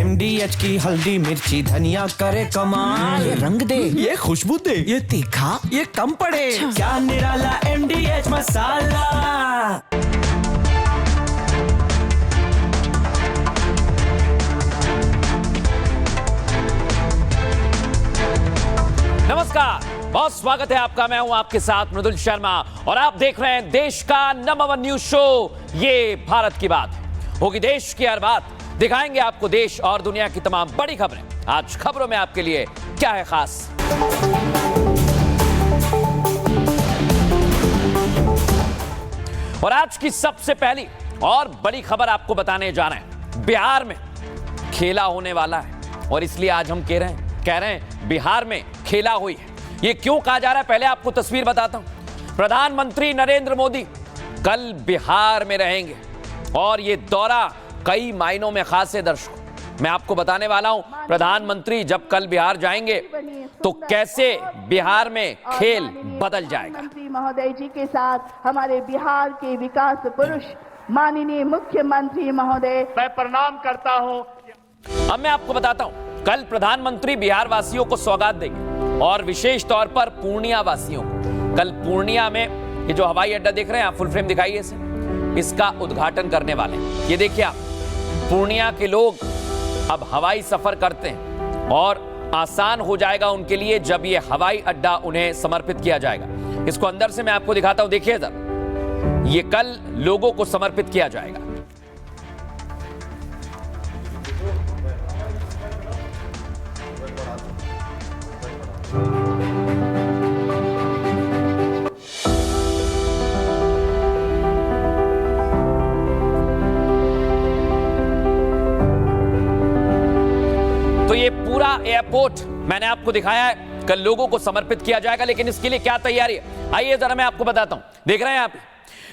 MDH की हल्दी मिर्ची धनिया करे कमाल। ये रंग दे, ये खुशबू दे, ये तीखा, ये कम पड़े। क्या निराला MDH मसाला। नमस्कार, बहुत स्वागत है आपका। मैं हूं आपके साथ मृदुल शर्मा और आप देख रहे हैं देश का नंबर 1 न्यूज शो ये भारत की बात। होगी देश की हर बात, दिखाएंगे आपको देश और दुनिया की तमाम बड़ी खबरें। आज खबरों में आपके लिए क्या है खास। और आज की सबसे पहली और बड़ी खबर आपको बताने जा रहे हैं। बिहार में खेला होने वाला है और इसलिए आज हम कह रहे हैं बिहार में खेला हुई है। ये क्यों कहा जा रहा है, पहले आपको तस्वीर बताता हूं। प्रधानमंत्री नरेंद्र मोदी कल बिहार में रहेंगे और ये दौरा कई मायनों में खास है। दर्शकों, मैं आपको बताने वाला हूं प्रधानमंत्री जब कल बिहार जाएंगे तो कैसे बिहार में खेल बदल जाएगा। मंत्री महोदय जी के साथ हमारे बिहार के विकास पुरुष माननीय मुख्यमंत्री महोदय, मैं प्रणाम करता हूं। अब मैं आपको बताता हूं, कल प्रधानमंत्री बिहार वासियों को सौगात देंगे और विशेष तौर पर पूर्णिया वासियों को। कल पूर्णिया में ये जो हवाई अड्डा देख रहे हैं आप, फुल फ्रेम दिखाइए इसे, इसका उद्घाटन करने वाले हैं। ये देखिए आप, पूर्णिया के लोग अब हवाई सफर करते हैं और आसान हो जाएगा उनके लिए जब ये हवाई अड्डा उन्हें समर्पित किया जाएगा। इसको अंदर से मैं आपको दिखाता हूं, देखिए इधर, ये कल लोगों को समर्पित किया जाएगा। तो ये पूरा एयरपोर्ट मैंने आपको दिखाया है, कल लोगों को समर्पित किया जाएगा। लेकिन इसके लिए क्या तैयारी है, आइए जरा मैं आपको बताता हूं। देख रहे हैं आप,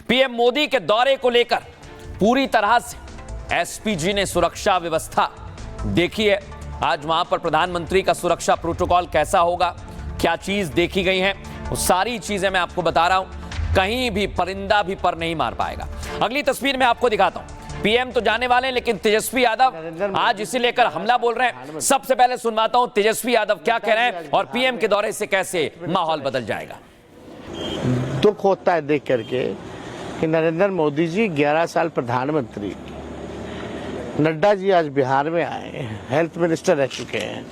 पीएम मोदी के दौरे को लेकर पूरी तरह से एसपीजी ने सुरक्षा व्यवस्था देखी है। आज वहां पर प्रधानमंत्री का सुरक्षा प्रोटोकॉल कैसा होगा, क्या चीज देखी गई है, वो सारी चीजें मैं आपको बता रहा हूं। कहीं भी परिंदा भी पर नहीं मार पाएगा। अगली तस्वीर में आपको दिखाता हूं, पीएम तो जाने वाले हैं लेकिन तेजस्वी यादव आज इसे लेकर हमला बोल रहे हैं। सबसे पहले सुनवाता हूं तेजस्वी यादव क्या कह रहे हैं और पीएम के दौरे से कैसे माहौल बदल जाएगा। दुख होता है देख करके कि नरेंद्र मोदी जी 11 साल प्रधानमंत्री, नड्डा जी आज बिहार में आए, हेल्थ मिनिस्टर रह चुके हैं,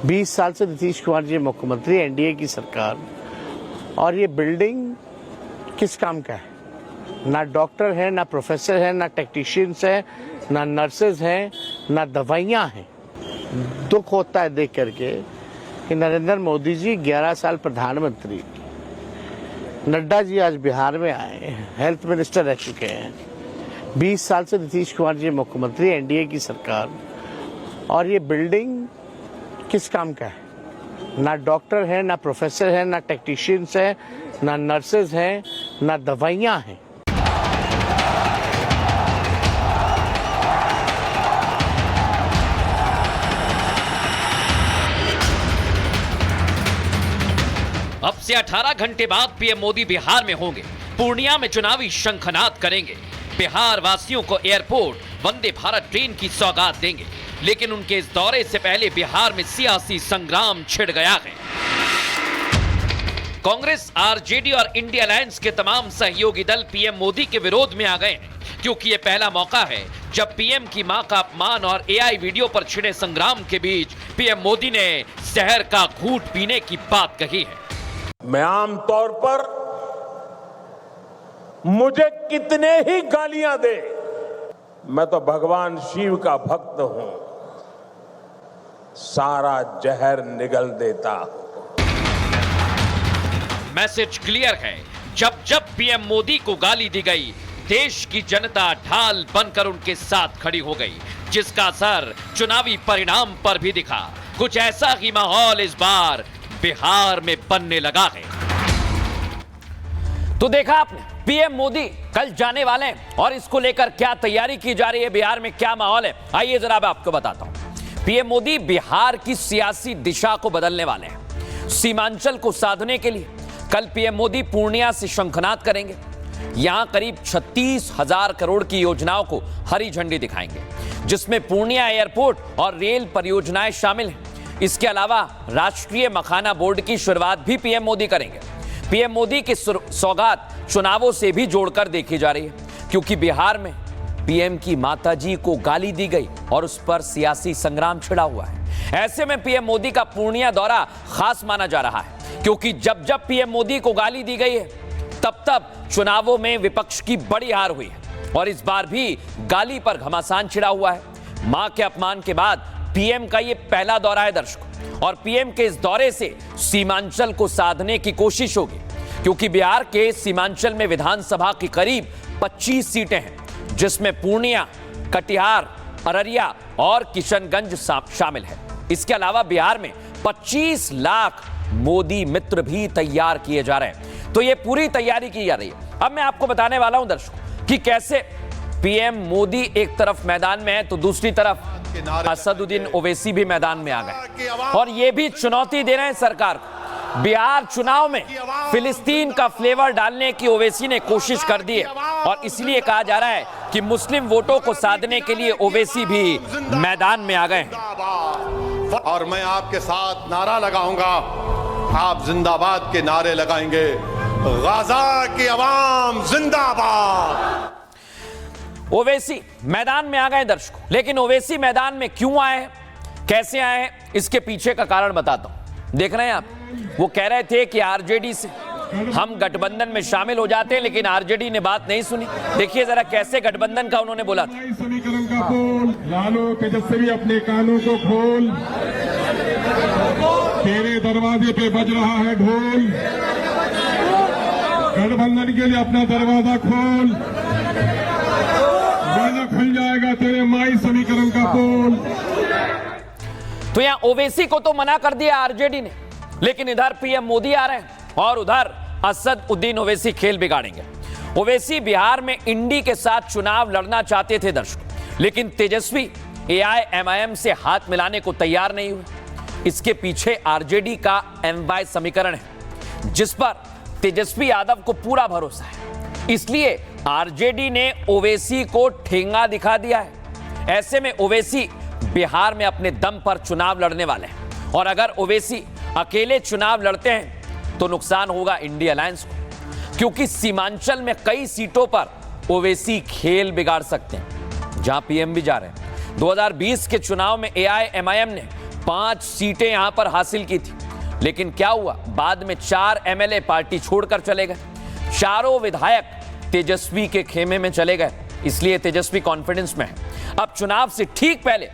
20 साल से नीतीश कुमार जी मुख्यमंत्री, एनडीए की सरकार, और ये बिल्डिंग किस काम का है? ना डॉक्टर है, ना प्रोफेसर है, ना टेक्नीशियंस है, ना नर्सेज हैं, ना दवाइयाँ हैं। दुख होता है देख करके कि नरेंद्र मोदी जी 11 साल प्रधानमंत्री, नड्डा जी आज बिहार में आए, हेल्थ मिनिस्टर रह चुके हैं, 20 साल से नीतीश कुमार जी मुख्यमंत्री, एनडीए की सरकार, और ये बिल्डिंग किस काम का है? ना डॉक्टर है, ना प्रोफेसर है, ना टेक्नीशियंस है, ना नर्सेज हैं, ना दवाइयाँ हैं। अब से 18 घंटे बाद पीएम मोदी बिहार में होंगे। पूर्णिया में चुनावी शंखनाद करेंगे। बिहार वासियों को एयरपोर्ट वंदे भारत ट्रेन की सौगात देंगे। लेकिन उनके इस दौरे से पहले बिहार में सियासी संग्राम छिड़ गया है। कांग्रेस, आरजेडी और इंडिया अलायंस के तमाम सहयोगी दल पीएम मोदी के विरोध में आ गए हैं, क्योंकि यह पहला मौका है जब पीएम की मां का अपमान और एआई वीडियो पर छिड़े संग्राम के बीच पीएम मोदी ने जहर का घूंट पीने की बात कही है। मैं आमतौर पर मुझे कितने ही गालियां दे, मैं तो भगवान शिव का भक्त हूं, सारा जहर निगल देता हूं। मैसेज क्लियर है, जब जब पीएम मोदी को गाली दी गई, देश की जनता ढाल बनकर उनके साथ खड़ी हो गई, जिसका असर चुनावी परिणाम पर भी दिखा। कुछ ऐसा ही माहौल इस बार बिहार में बनने लगा है। तो देखा आपने, पीएम मोदी कल जाने वाले हैं और इसको लेकर क्या तैयारी की जा रही है, बिहार में क्या माहौल है, आइए जरा मैं आपको बताता हूं। पीएम मोदी बिहार की सियासी दिशा को बदलने वाले हैं। सीमांचल को साधने के लिए कल पीएम मोदी पूर्णिया से शंखनाद करेंगे। यहां करीब 36,000 करोड़ की योजनाओं को हरी झंडी दिखाएंगे। जिसमें पूर्णिया एयरपोर्ट और रेल परियोजनाएं शामिल हैं। इसके अलावा राष्ट्रीय मखाना बोर्ड की शुरुआत भी पीएम मोदी करेंगे। पीएम मोदी की सौगात चुनावों से भी जोड़कर देखी जा रही है, क्योंकि बिहार में पीएम की माताजी को गाली दी गई और उस पर सियासी संग्राम छिड़ा हुआ है। ऐसे में पीएम मोदी का पूर्णिया दौरा खास माना जा रहा है, क्योंकि जब जब पीएम मोदी को गाली दी गई है तब तब चुनावों में विपक्ष की बड़ी हार हुई है और इस बार भी गाली पर घमासान छिड़ा हुआ है। मां के अपमान के बाद पीएम का यह पहला दौरा है दर्शकों, और पीएम के इस दौरे से सीमांचल को साधने की कोशिश होगी, क्योंकि बिहार के सीमांचल में विधानसभा की करीब 25 सीटें हैं, जिसमें पूर्णिया, कटिहार, अररिया और किशनगंज शामिल है। इसके अलावा बिहार में 25 लाख मोदी मित्र भी तैयार किए जा रहे हैं। तो ये पूरी तैयारी की जा रही है। अब मैं आपको बताने वाला हूं दर्शकों कि कैसे पीएम मोदी एक तरफ मैदान में है तो दूसरी तरफ असदुद्दीन ओवैसी भी मैदान में आ गए और ये भी चुनौती दे रहे हैं सरकार को। बिहार चुनाव में फिलिस्तीन का फ्लेवर डालने की ओवैसी ने कोशिश कर दी है और इसलिए कहा जा रहा है कि मुस्लिम वोटों को साधने के लिए ओवैसी भी मैदान में आ गए हैं। और मैं आपके साथ नारा लगाऊंगा, आप जिंदाबाद के नारे लगाएंगे, गाजा की आवाम जिंदाबाद। ओवैसी मैदान में आ गए दर्शकों, लेकिन ओवैसी मैदान में क्यों आए हैं, कैसे आए हैं, इसके पीछे का कारण बताता हूं। देख रहे हैं आप, वो कह रहे थे कि आरजेडी से हम गठबंधन में शामिल हो जाते हैं, लेकिन आरजेडी ने बात नहीं सुनी। देखिए जरा कैसे गठबंधन का उन्होंने बोला था। समीकरण का बोल, लालो तेजस्वी अपने कानों को खोल, तेरे दरवाजे पे बज रहा है ढोल, गठबंधन के लिए अपना दरवाजा खोल, वरना खुल जाएगा तेरे माई समीकरण का पोल। तो यहां ओवैसी को तो मना कर दिया आरजेडी ने, लेकिन इधर पीएम मोदी आ रहे हैं और उधर असदुद्दीन ओवैसी खेल बिगाड़ेंगे। ओवैसी बिहार में इंडी के साथ चुनाव लड़ना चाहते थे दर्शकों, लेकिन तेजस्वी एआईएमआईएम से हाथ मिलाने को तैयार नहीं हुए। इसके पीछे आरजेडी का एमवाई समीकरण है, जिस पर तेजस्वी यादव को पूरा भरोसा है। इसलिए आरजेडी ने ओवैसी को ठेंगा दिखा दिया है। ऐसे में ओवैसी बिहार में अपने दम पर चुनाव लड़ने वाले हैं और अगर ओवैसी अकेले चुनाव लड़ते हैं तो नुकसान होगा इंडिया अलायंस को, क्योंकि सीमांचल में कई सीटों पर ओवैसी खेल बिगाड़ सकते हैं, जहां पीएम भी जा रहे हैं। 2020 के चुनाव में एआईएमआईएम ने 5 सीटें यहां पर हासिल की थी, लेकिन क्या हुआ, बाद में 4 एमएलए पार्टी छोड़कर चले गए। चारों विधायक तेजस्वी के खेमे में चले गए, इसलिए तेजस्वी कॉन्फिडेंस में है। अब चुनाव से ठीक पहले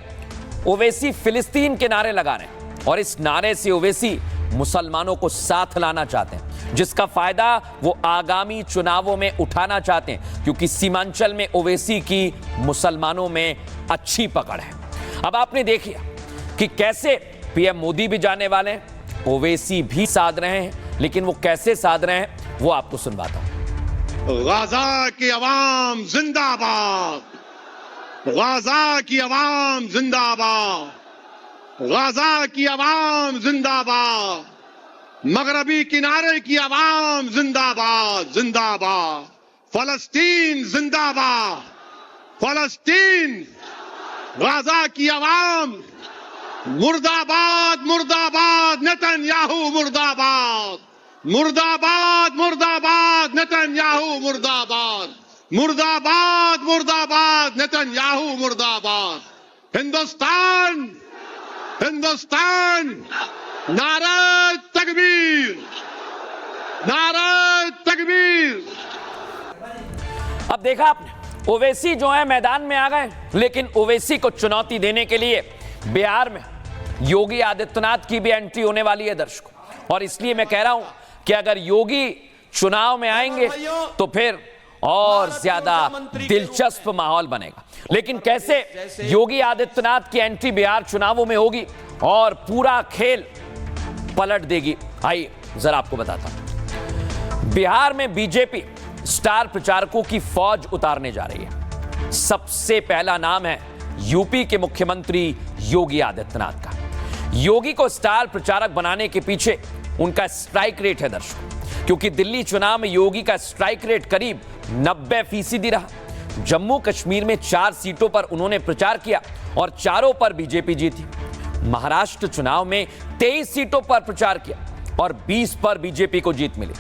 ओवैसी फिलिस्तीन के नारे लगा रहे हैं और इस नारे से ओवैसी मुसलमानों को साथ लाना चाहते हैं, जिसका फायदा वो आगामी चुनावों में उठाना चाहते हैं, क्योंकि सीमांचल में ओवैसी की मुसलमानों में अच्छी पकड़ है। अब आपने देखिए कि कैसे पीएम मोदी भी जाने वाले हैं, ओवैसी भी साध रहे हैं, लेकिन वो कैसे साध रहे हैं वो आपको सुनवाता हूं। गाजा की आवाम जिंदाबाद, गाजा की आवाम जिंदाबाद, गाजा की आवाम जिंदाबाद, मगरबी किनारे की आवाम जिंदाबाद जिंदाबाद, फलस्तीन जिंदाबाद, फलस्तीन, गाजा की आवाम मुर्दाबाद मुर्दाबाद, नेतन्याहू मुर्दाबाद, मुर्दाबाद मुर्दाबाद, नेतन्याहू मुर्दाबाद, मुर्दाबाद मुर्दाबाद, नेतन्याहू मुर्दाबाद। हिंदुस्तान हिंदुस्तान, नारे तकबीर, नारे तकबीर। अब देखा आपने, ओवैसी जो है मैदान में आ गए, लेकिन ओवैसी को चुनौती देने के लिए बिहार में योगी आदित्यनाथ की भी एंट्री होने वाली है दर्शकों, और इसलिए मैं कह रहा हूं कि अगर योगी चुनाव में आएंगे तो फिर और ज्यादा दिलचस्प माहौल बनेगा। लेकिन कैसे योगी आदित्यनाथ की एंट्री बिहार चुनावों में होगी और पूरा खेल पलट देगी, आइए जरा आपको बताता हूं। बिहार में बीजेपी स्टार प्रचारकों की फौज उतारने जा रही है। सबसे पहला नाम है यूपी के मुख्यमंत्री योगी आदित्यनाथ का। योगी को स्टार प्रचारक बनाने के पीछे उनका स्ट्राइक रेट है दर्शकों, क्योंकि दिल्ली चुनाव में योगी का स्ट्राइक रेट करीब 90% रहा, जम्मू कश्मीर में 4 सीटों पर उन्होंने प्रचार किया और चारों पर बीजेपी जीती। महाराष्ट्र चुनाव में 23 सीटों पर प्रचार किया और 20 पर बीजेपी को जीत मिली।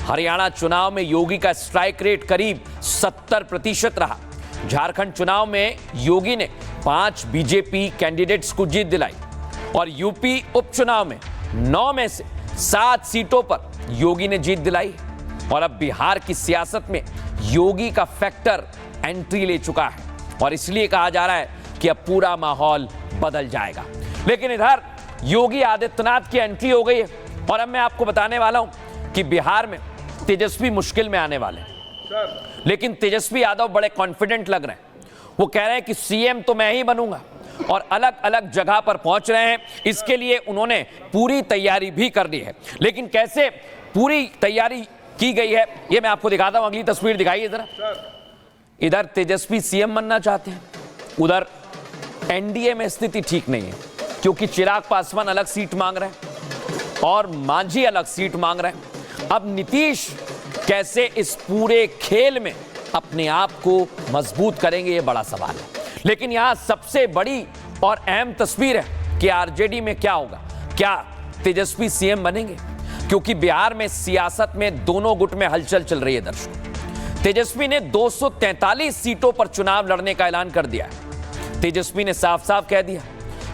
हरियाणा चुनाव में योगी का स्ट्राइक रेट करीब 70% रहा। झारखंड चुनाव में योगी ने 5 बीजेपी कैंडिडेट्स को जीत दिलाई और यूपी उपचुनाव में 9 में से 7 सीटों पर योगी ने जीत दिलाई। और अब बिहार की सियासत में योगी का फैक्टर एंट्री ले चुका है और इसलिए कहा जा रहा है कि अब पूरा माहौल बदल जाएगा। लेकिन इधर योगी आदित्यनाथ की एंट्री हो गई है और अब मैं आपको बताने वाला हूं कि बिहार में तेजस्वी मुश्किल में आने वाले हैं। लेकिन तेजस्वी यादव बड़े कॉन्फिडेंट लग रहे हैं। वो कह रहे हैं कि सीएम तो मैं ही बनूंगा और अलग अलग जगह पर पहुंच रहे हैं। इसके लिए उन्होंने पूरी तैयारी भी कर ली है। लेकिन कैसे पूरी तैयारी की गई है ये मैं आपको दिखाता हूं। अगली तस्वीर दिखाइए जरा। इधर तेजस्वी सीएम बनना चाहते हैं, उधर एनडीए में स्थिति ठीक नहीं है क्योंकि चिराग पासवान अलग सीट मांग रहे हैं और मांझी अलग सीट मांग रहे हैं। अब नीतीश कैसे इस पूरे खेल में अपने आप को मजबूत करेंगे ये बड़ा सवाल है। लेकिन यहां सबसे बड़ी और अहम तस्वीर है कि आरजेडी में क्या होगा। क्या तेजस्वी सीएम बनेंगे? क्योंकि बिहार में सियासत में दोनों गुट में हलचल चल रही है। दर्शकों, तेजस्वी ने 243 सीटों पर चुनाव लड़ने का ऐलान कर दिया है। तेजस्वी ने साफ साफ कह दिया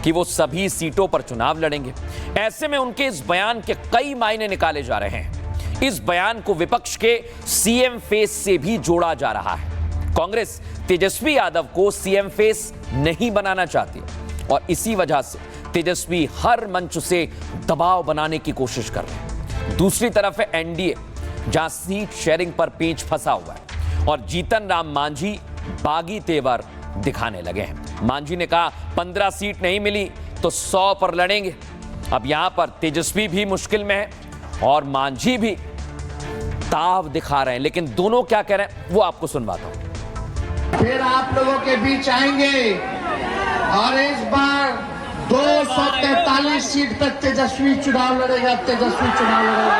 कि वो सभी सीटों पर चुनाव लड़ेंगे। ऐसे में उनके इस बयान के कई मायने निकाले जा रहे हैं। इस बयान को विपक्ष के सीएम फेस से भी जोड़ा जा रहा है। कांग्रेस तेजस्वी यादव को सीएम फेस नहीं बनाना चाहती और इसी वजह से तेजस्वी हर मंच से दबाव बनाने की कोशिश कर रहे हैं। दूसरी तरफ है एनडीए, जहां सीट शेयरिंग पर पेच फंसा हुआ है और जीतन राम मांझी बागी तेवर दिखाने लगे हैं। मांझी ने कहा 15 सीट नहीं मिली तो 100 पर लड़ेंगे। अब यहां पर तेजस्वी भी मुश्किल में है और मांझी भी ताव दिखा रहे हैं। लेकिन दोनों क्या कह रहे हैं वो आपको सुनवाता हूं। फिर आप लोगों के बीच आएंगे और इस बार 243 सीट तक तेजस्वी चुनाव लड़ेगा। तेजस्वी चुनाव लड़ेगा,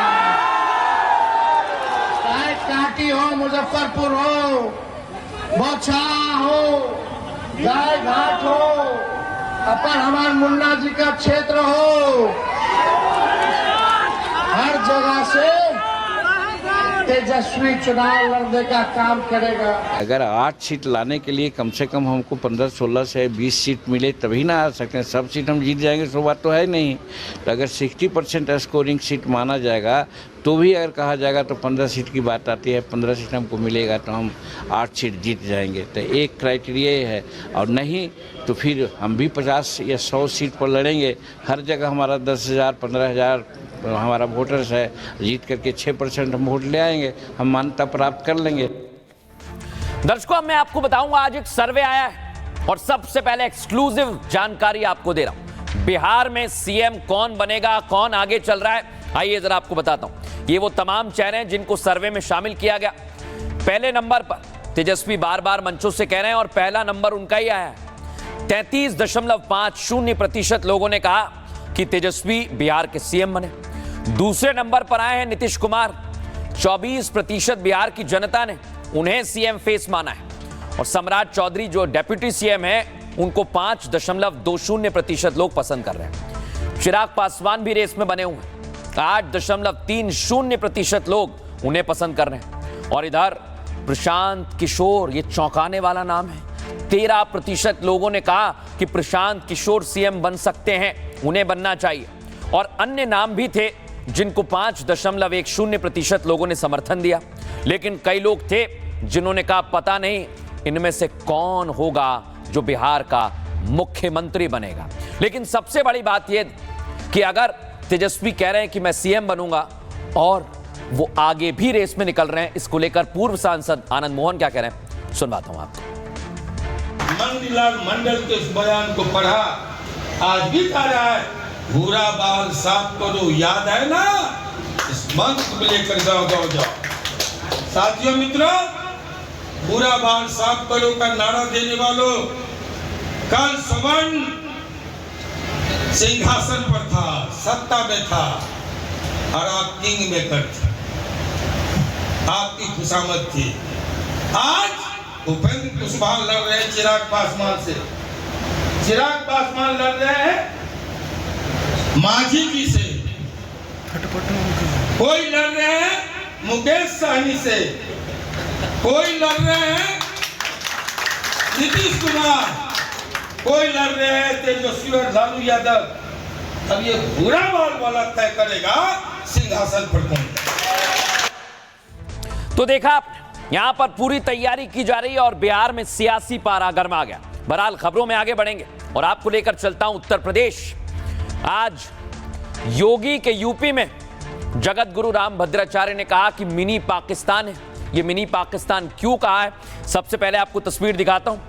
चाहे कांटी हो, मुजफ्फरपुर हो, बौछारा हो, गाय घाट हो, अपर हमारे मुन्ना जी का क्षेत्र हो, हर जगह से तेजस्वी चुनाव लड़ने का काम करेगा। अगर 8 सीट लाने के लिए कम से कम हमको 15-16 से 20 सीट मिले तभी ना आ सकते हैं। सब सीट हम जीत जाएंगे सो बात तो है नहीं। तो अगर 60% स्कोरिंग सीट माना जाएगा तो भी अगर कहा जाएगा तो 15 सीट की बात आती है। 15 सीट हमको मिलेगा तो हम 8 सीट जीत जाएंगे। तो एक क्राइटेरिया है और नहीं तो फिर हम भी 50 या 100 सीट पर लड़ेंगे। हर जगह हमारा 10,000 15,000 हमारा वोटर्स है, जीत करके 6% हम वोट ले आएंगे, हम मान्यता प्राप्त कर लेंगे। दर्शकों, मैं आपको बताऊंगा आज एक सर्वे आया है और सबसे पहले एक्सक्लूसिव जानकारी आपको दे रहा हूं। बिहार में सीएम कौन बनेगा, कौन आगे चल रहा है, आइए जरा आपको बताता हूं। ये वो तमाम चेहरे हैं जिनको सर्वे में शामिल किया गया। पहले नंबर पर तेजस्वी बार बार मंचों से कह रहे हैं और पहला नंबर उनका ही आया है। 33.50% लोगों ने कहा कि तेजस्वी बिहार के सीएम बने। दूसरे नंबर पर आए हैं नीतीश कुमार। 24% बिहार की जनता ने उन्हें सीएम फेस माना है और सम्राट चौधरी जो डेप्यूटी सीएम है उनको 5.20% लोग पसंद कर रहे हैं। चिराग पासवान भी रेस में बने हुए हैं। 8.30% लोग उन्हें पसंद कर रहे हैं। और इधर प्रशांत किशोर, ये चौंकाने वाला नाम है। 13% लोगों ने कहा कि प्रशांत किशोर सीएम बन सकते हैं, उन्हें बनना चाहिए। और अन्य नाम भी थे जिनको 5.10% लोगों ने समर्थन दिया। लेकिन कई लोग थे जिन्होंने कहा पता नहीं इनमें से कौन होगा जो बिहार का मुख्यमंत्री बनेगा। लेकिन सबसे बड़ी बात यह कि अगर तेजस्वी कह रहे हैं कि मैं सीएम बनूंगा और वो आगे भी रेस में निकल रहे हैं, इसको लेकर पूर्व सांसद आनंद मोहन क्या कह रहे हैं सुनवाता हूं आपको। मंगनीलाल मंडल के उस बयान को पढ़ा, आज भी कह रहा है भूरा बाल साफ करो, याद है ना? इस मंत्र को लेकर गाँव गाँव जाओ। साथियों मित्रों, भूरा बाल साफ करो का नारा देने वालों, कल सवर्ण सिंहासन पर था, सत्ता में था और आप किंग मेकर थे, आपकी खुशामद थी। आज भूपेंद्र कुशवाहा लड़ रहे हैं चिराग पासवान से, चिराग पासवान लड़ रहे हैं मांझी जी से, कोई लड़ रहे हैं मुकेश सहनी से, कोई लड़ रहे हैं नीतीश कुमार, कोई लड़ रहे हैं तेजस्वी और लालू यादव। अब ये बुरा बाल वाला तय करेगा सिंहासन पर कौन। तो देखा आपने, यहां पर पूरी तैयारी की जा रही है और बिहार में सियासी पारा गर्मा गया। बहरहाल खबरों में आगे बढ़ेंगे और आपको लेकर चलता हूं उत्तर प्रदेश। आज योगी के यूपी में जगत गुरु राम भद्राचार्य ने कहा कि मिनी पाकिस्तान है। ये मिनी पाकिस्तान क्यों कहा है, सबसे पहले आपको तस्वीर दिखाता हूं।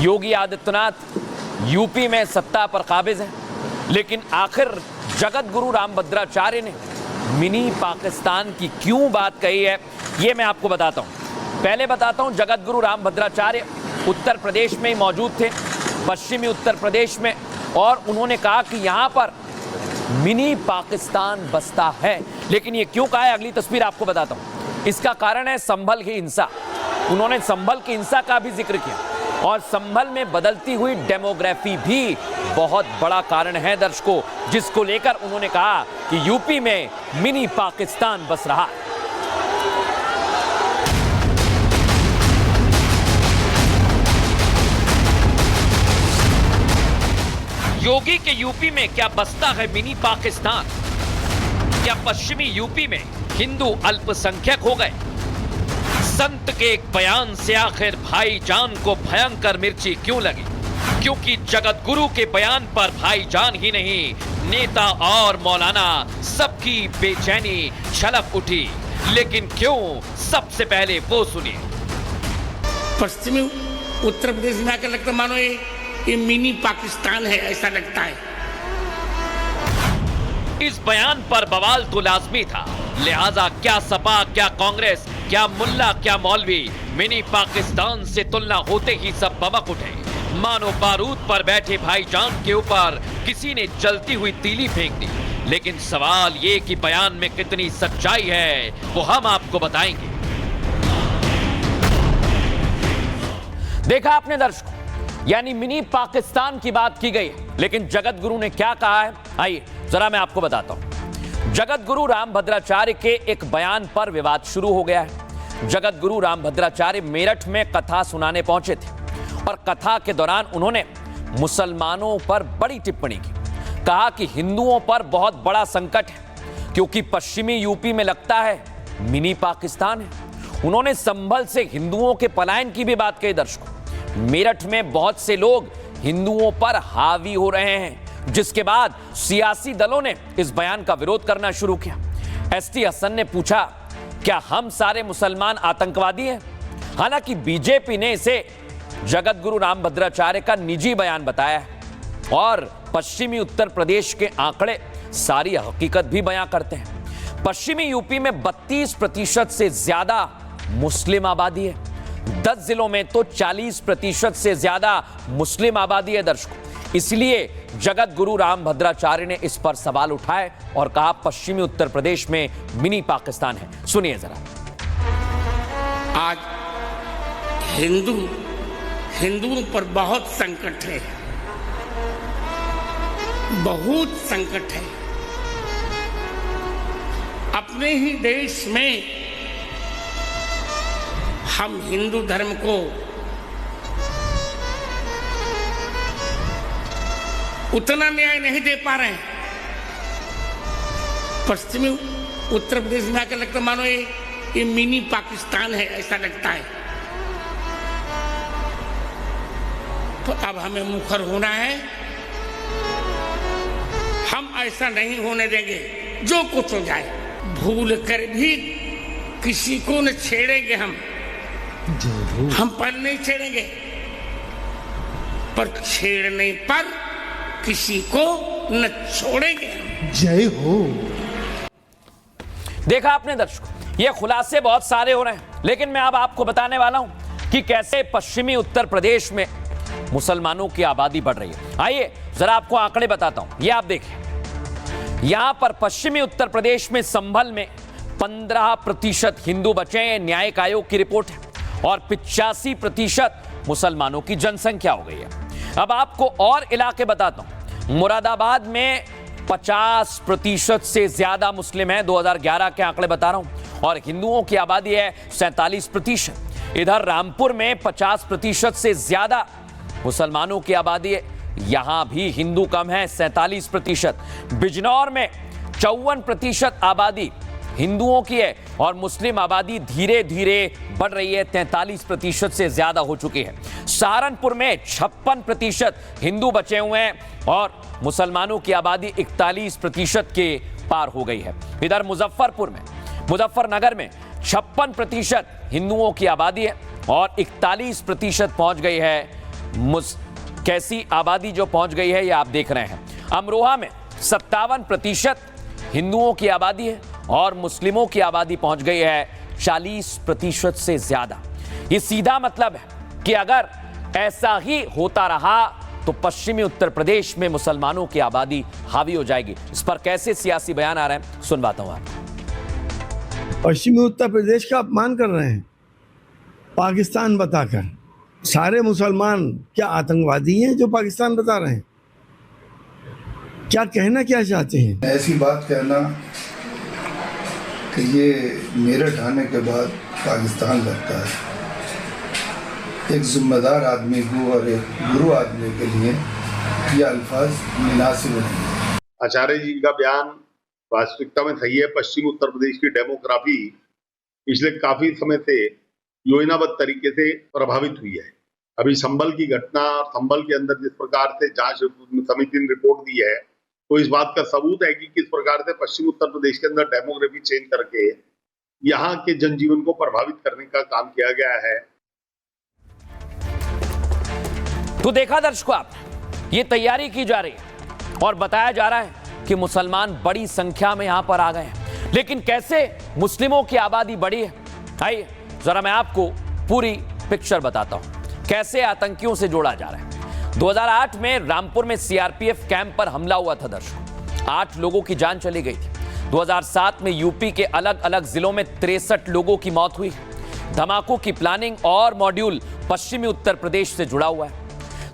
योगी आदित्यनाथ यूपी में सत्ता पर काबिज है, लेकिन आखिर जगत गुरु राम भद्राचार्य ने मिनी पाकिस्तान की क्यों बात कही है, ये मैं आपको बताता हूं। पहले बताता हूं, जगत गुरु राम भद्राचार्य उत्तर प्रदेश में ही मौजूद थे, पश्चिमी उत्तर प्रदेश में, और उन्होंने कहा कि यहां पर मिनी पाकिस्तान बसता है। लेकिन ये क्यों कहा है, अगली तस्वीर आपको बताता हूं। इसका कारण है संभल की हिंसा। उन्होंने संभल की हिंसा का भी जिक्र किया और संभल में बदलती हुई डेमोग्राफी भी बहुत बड़ा कारण है दर्शकों, जिसको लेकर उन्होंने कहा कि यूपी में मिनी पाकिस्तान बस रहा है। योगी के यूपी में क्या बसता है मिनी पाकिस्तान? क्या पश्चिमी यूपी में हिंदू अल्पसंख्यक हो गए? संत के एक बयान से आखिर भाईजान को भयंकर मिर्ची क्यों लगी? क्योंकि जगत गुरु के बयान पर भाईजान ही नहीं, नेता और मौलाना सबकी बेचैनी छलक उठी। लेकिन क्यों, सबसे पहले वो सुनिए। पश्चिमी उत्तर प्रदेश में आकर लगता मानो ये मिनी पाकिस्तान है, ऐसा लगता है। इस बयान पर बवाल तो लाजमी था, लिहाजा क्या सपा, क्या कांग्रेस, क्या मुल्ला, क्या मौलवी, मिनी पाकिस्तान से तुलना होते ही सब बमक उठे, मानो बारूद पर बैठे भाईजान के ऊपर किसी ने जलती हुई तीली फेंक दी। लेकिन सवाल ये कि बयान में कितनी सच्चाई है, वो हम आपको बताएंगे। देखा आपने दर्शकों, यानी मिनी पाकिस्तान की बात की गई, लेकिन जगत गुरु ने क्या कहा है, आइए जरा मैं आपको बताता हूं। जगत गुरु राम भद्राचार्य के एक बयान पर विवाद शुरू हो गया है। जगत गुरु राम भद्राचार्य मेरठ में कथा सुनाने पहुंचे थे और कथा के दौरान उन्होंने मुसलमानों पर बड़ी टिप्पणी की। कहा कि हिंदुओं पर बहुत बड़ा संकट है, क्योंकि पश्चिमी यूपी में लगता है मिनी पाकिस्तान है। उन्होंने संभल से हिंदुओं के पलायन की भी बात कही दर्शकों। मेरठ में बहुत से लोग हिंदुओं पर हावी हो रहे हैं, जिसके बाद सियासी दलों ने इस बयान का विरोध करना शुरू किया। एसटी हसन ने पूछा, क्या हम सारे मुसलमान आतंकवादी हैं? हालांकि बीजेपी ने इसे जगत गुरु राम भद्राचार्य का निजी बयान बताया है और पश्चिमी उत्तर प्रदेश के आंकड़े सारी हकीकत भी बयां करते हैं। पश्चिमी यूपी में 32% से ज्यादा मुस्लिम आबादी है। 10 जिलों में तो 40% से ज्यादा मुस्लिम आबादी है दर्शकों। इसलिए जगत गुरु राम भद्राचार्य ने इस पर सवाल उठाए और कहा पश्चिमी उत्तर प्रदेश में मिनी पाकिस्तान है। सुनिए जरा। आज हिंदुओं पर बहुत संकट है, बहुत संकट है। अपने ही देश में हम हिंदू धर्म को उतना न्याय नहीं दे पा रहे हैं। पश्चिमी उत्तर प्रदेश में आकर लगता मानो ये मिनी पाकिस्तान है, ऐसा लगता है। तो अब हमें मुखर होना है। हम ऐसा नहीं होने देंगे, जो कुछ हो जाए। भूल कर भी किसी को न छेड़ेंगे हम पर नहीं छेड़ेंगे, पर छेड़ने पर किसी को न छोड़ेंगे। जय हो। देखा आपने दर्शकों, ये खुलासे बहुत सारे हो रहे हैं, लेकिन मैं अब आपको बताने वाला हूं कि कैसे पश्चिमी उत्तर प्रदेश में मुसलमानों की आबादी बढ़ रही है। आइए जरा आपको आंकड़े बताता हूं। ये आप देखिए, यहां पर पश्चिमी उत्तर प्रदेश में संभल में 15% हिंदू बचे हैं। न्यायिक आयोग की रिपोर्ट है और 85% मुसलमानों की जनसंख्या हो गई है। अब आपको और इलाके बताता हूं। मुरादाबाद में 50% से ज्यादा मुस्लिम हैं, 2011 के आंकड़े बता रहा हूं, और हिंदुओं की आबादी है 47%। इधर रामपुर में 50% से ज्यादा मुसलमानों की आबादी है, यहां भी हिंदू कम है, 47%। बिजनौर में 54% आबादी हिंदुओं की है और मुस्लिम आबादी धीरे धीरे बढ़ रही है, 43% से ज्यादा हो चुकी है। सहारनपुर में 56% हिंदू बचे हुए हैं और मुसलमानों की आबादी 41% के पार हो गई है। इधर मुजफ्फरनगर में 56% हिंदुओं की आबादी है और 41% पहुंच गई है। कैसी आबादी जो पहुंच गई है ये आप देख रहे हैं। अमरोहा में 57% हिंदुओं की आबादी है और मुस्लिमों की आबादी पहुंच गई है 40% से ज्यादा। ये सीधा मतलब है कि अगर ऐसा ही होता रहा तो पश्चिमी उत्तर प्रदेश में मुसलमानों की आबादी हावी हो जाएगी। इस पर कैसे सियासी बयान आ रहे हैं सुनवाता हूं आपको। पश्चिमी उत्तर प्रदेश का अपमान कर रहे हैं पाकिस्तान बताकर। सारे मुसलमान क्या आतंकवादी हैं जो पाकिस्तान बता रहे हैं? क्या कहना क्या चाहते हैं? ऐसी बात कहना कि ये मेरठ आने के बाद पाकिस्तान लगता है। एक जिम्मेदार आदमी को और एक गुरु आदमी के लिए ये अल्फाज मुनासिब नहीं। आचार्य जी का बयान वास्तविकता में सही है। पश्चिम उत्तर प्रदेश की डेमोग्राफी पिछले काफी समय से योजनाबद्ध तरीके से प्रभावित हुई है। अभी संभल की घटना, संभल के अंदर जिस प्रकार से जांच समिति ने रिपोर्ट दी है, तो इस बात का सबूत है कि किस प्रकार से पश्चिम उत्तर प्रदेश के अंदर डेमोग्राफी चेंज करके यहाँ के जनजीवन को प्रभावित करने का काम किया गया है। तो देखा दर्शकों, आप ये तैयारी की जा रही है और बताया जा रहा है कि मुसलमान बड़ी संख्या में यहां पर आ गए हैं, लेकिन कैसे मुस्लिमों की आबादी बढ़ी है, आइए जरा मैं आपको पूरी पिक्चर बताता हूं कैसे आतंकियों से जोड़ा जा रहा है। 2008 में रामपुर में सीआरपीएफ कैंप पर हमला हुआ था दर्शकों, 8 लोगों की जान चली गई थी। 2007 में यूपी के अलग अलग जिलों में 63 लोगों की मौत हुई। धमाकों की प्लानिंग और मॉड्यूल पश्चिमी उत्तर प्रदेश से जुड़ा हुआ है।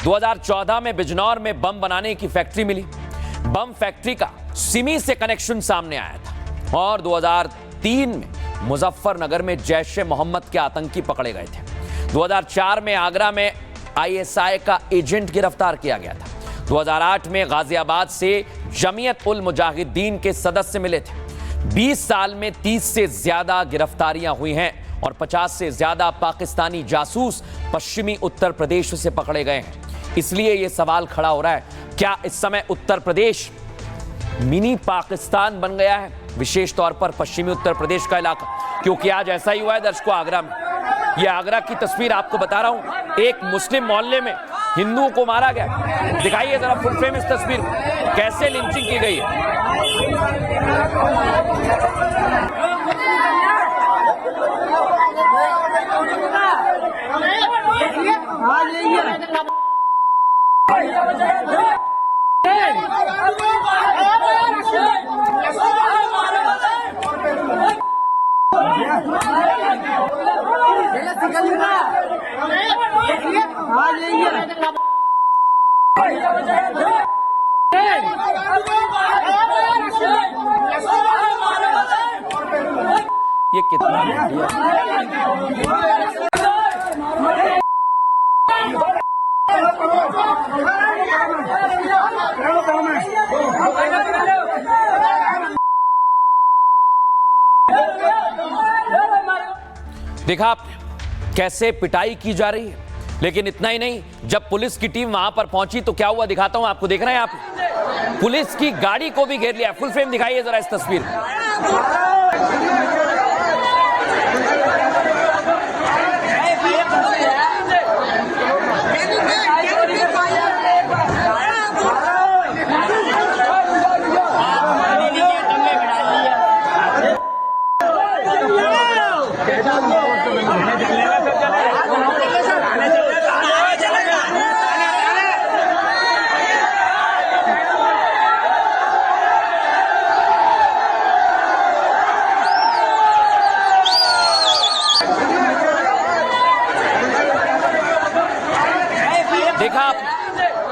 2014 में बिजनौर में बम बनाने की फैक्ट्री मिली। बम फैक्ट्री का सिमी से कनेक्शन सामने आया था और 2003 में मुजफ्फरनगर में जैश ए मोहम्मद के आतंकी पकड़े गए थे। 2004 में आगरा में आईएसआई का एजेंट गिरफ्तार किया गया था। 2008 में गाजियाबाद से जमीयत उल मुजाहिदीन के सदस्य मिले थे। 20 साल में 30 से ज्यादा गिरफ्तारियां हुई हैं और 50 से ज्यादा पाकिस्तानी जासूस पश्चिमी उत्तर प्रदेश से पकड़े गए हैं। इसलिए यह सवाल खड़ा हो रहा है, क्या इस समय उत्तर प्रदेश मिनी पाकिस्तान बन गया है, विशेष तौर पर पश्चिमी उत्तर प्रदेश का इलाका? क्योंकि आज ऐसा ही हुआ है दर्शकों आगरा में। यह आगरा की तस्वीर आपको बता रहा हूं, एक मुस्लिम मोहल्ले में हिंदुओं को मारा गया। दिखाइए जरा फुल फ्रेम इस तस्वीर, कैसे लिंचिंग की गई है। ये कितना देखा आपने कैसे पिटाई की जा रही है। लेकिन इतना ही नहीं, जब पुलिस की टीम वहां पर पहुंची तो क्या हुआ दिखाता हूं आपको। देख रहे हैं आप, पुलिस की गाड़ी को भी घेर लिया। फुल फ्रेम दिखाइए जरा इस तस्वीर में।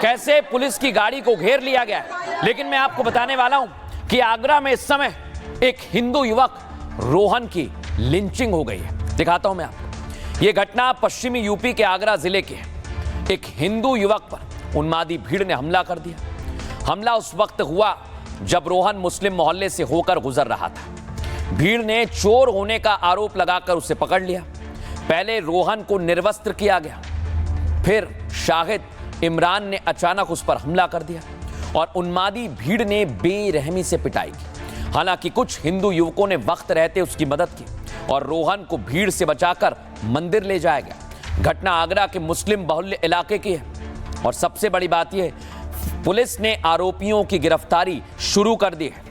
कैसे पुलिस की गाड़ी को घेर लिया गया है। लेकिन मैं आपको बताने वाला हूं कि आगरा में इस समय एक हिंदू युवक रोहन की लिंचिंग हो गई है। दिखाता हूं मैं आपको। यह घटना पश्चिमी यूपी के आगरा जिले के है। एक हिंदू युवक पर उन्मादी भीड़ ने हमला कर दिया। हमला उस वक्त हुआ जब रोहन मुस्लिम मोहल्ले से होकर गुजर रहा था। भीड़ ने चोर होने का आरोप लगाकर उसे पकड़ लिया। पहले रोहन को निर्वस्त्र किया गया, फिर शाहिद इमरान ने अचानक उस पर हमला कर दिया और उन्मादी भीड़ ने बेरहमी से पिटाई की। हालांकि कुछ हिंदू युवकों ने वक्त रहते उसकी मदद की और रोहन को भीड़ से बचाकर मंदिर ले जाया गया। घटना आगरा के मुस्लिम बहुल्य इलाके की है और सबसे बड़ी बात यह, पुलिस ने आरोपियों की गिरफ्तारी शुरू कर दी है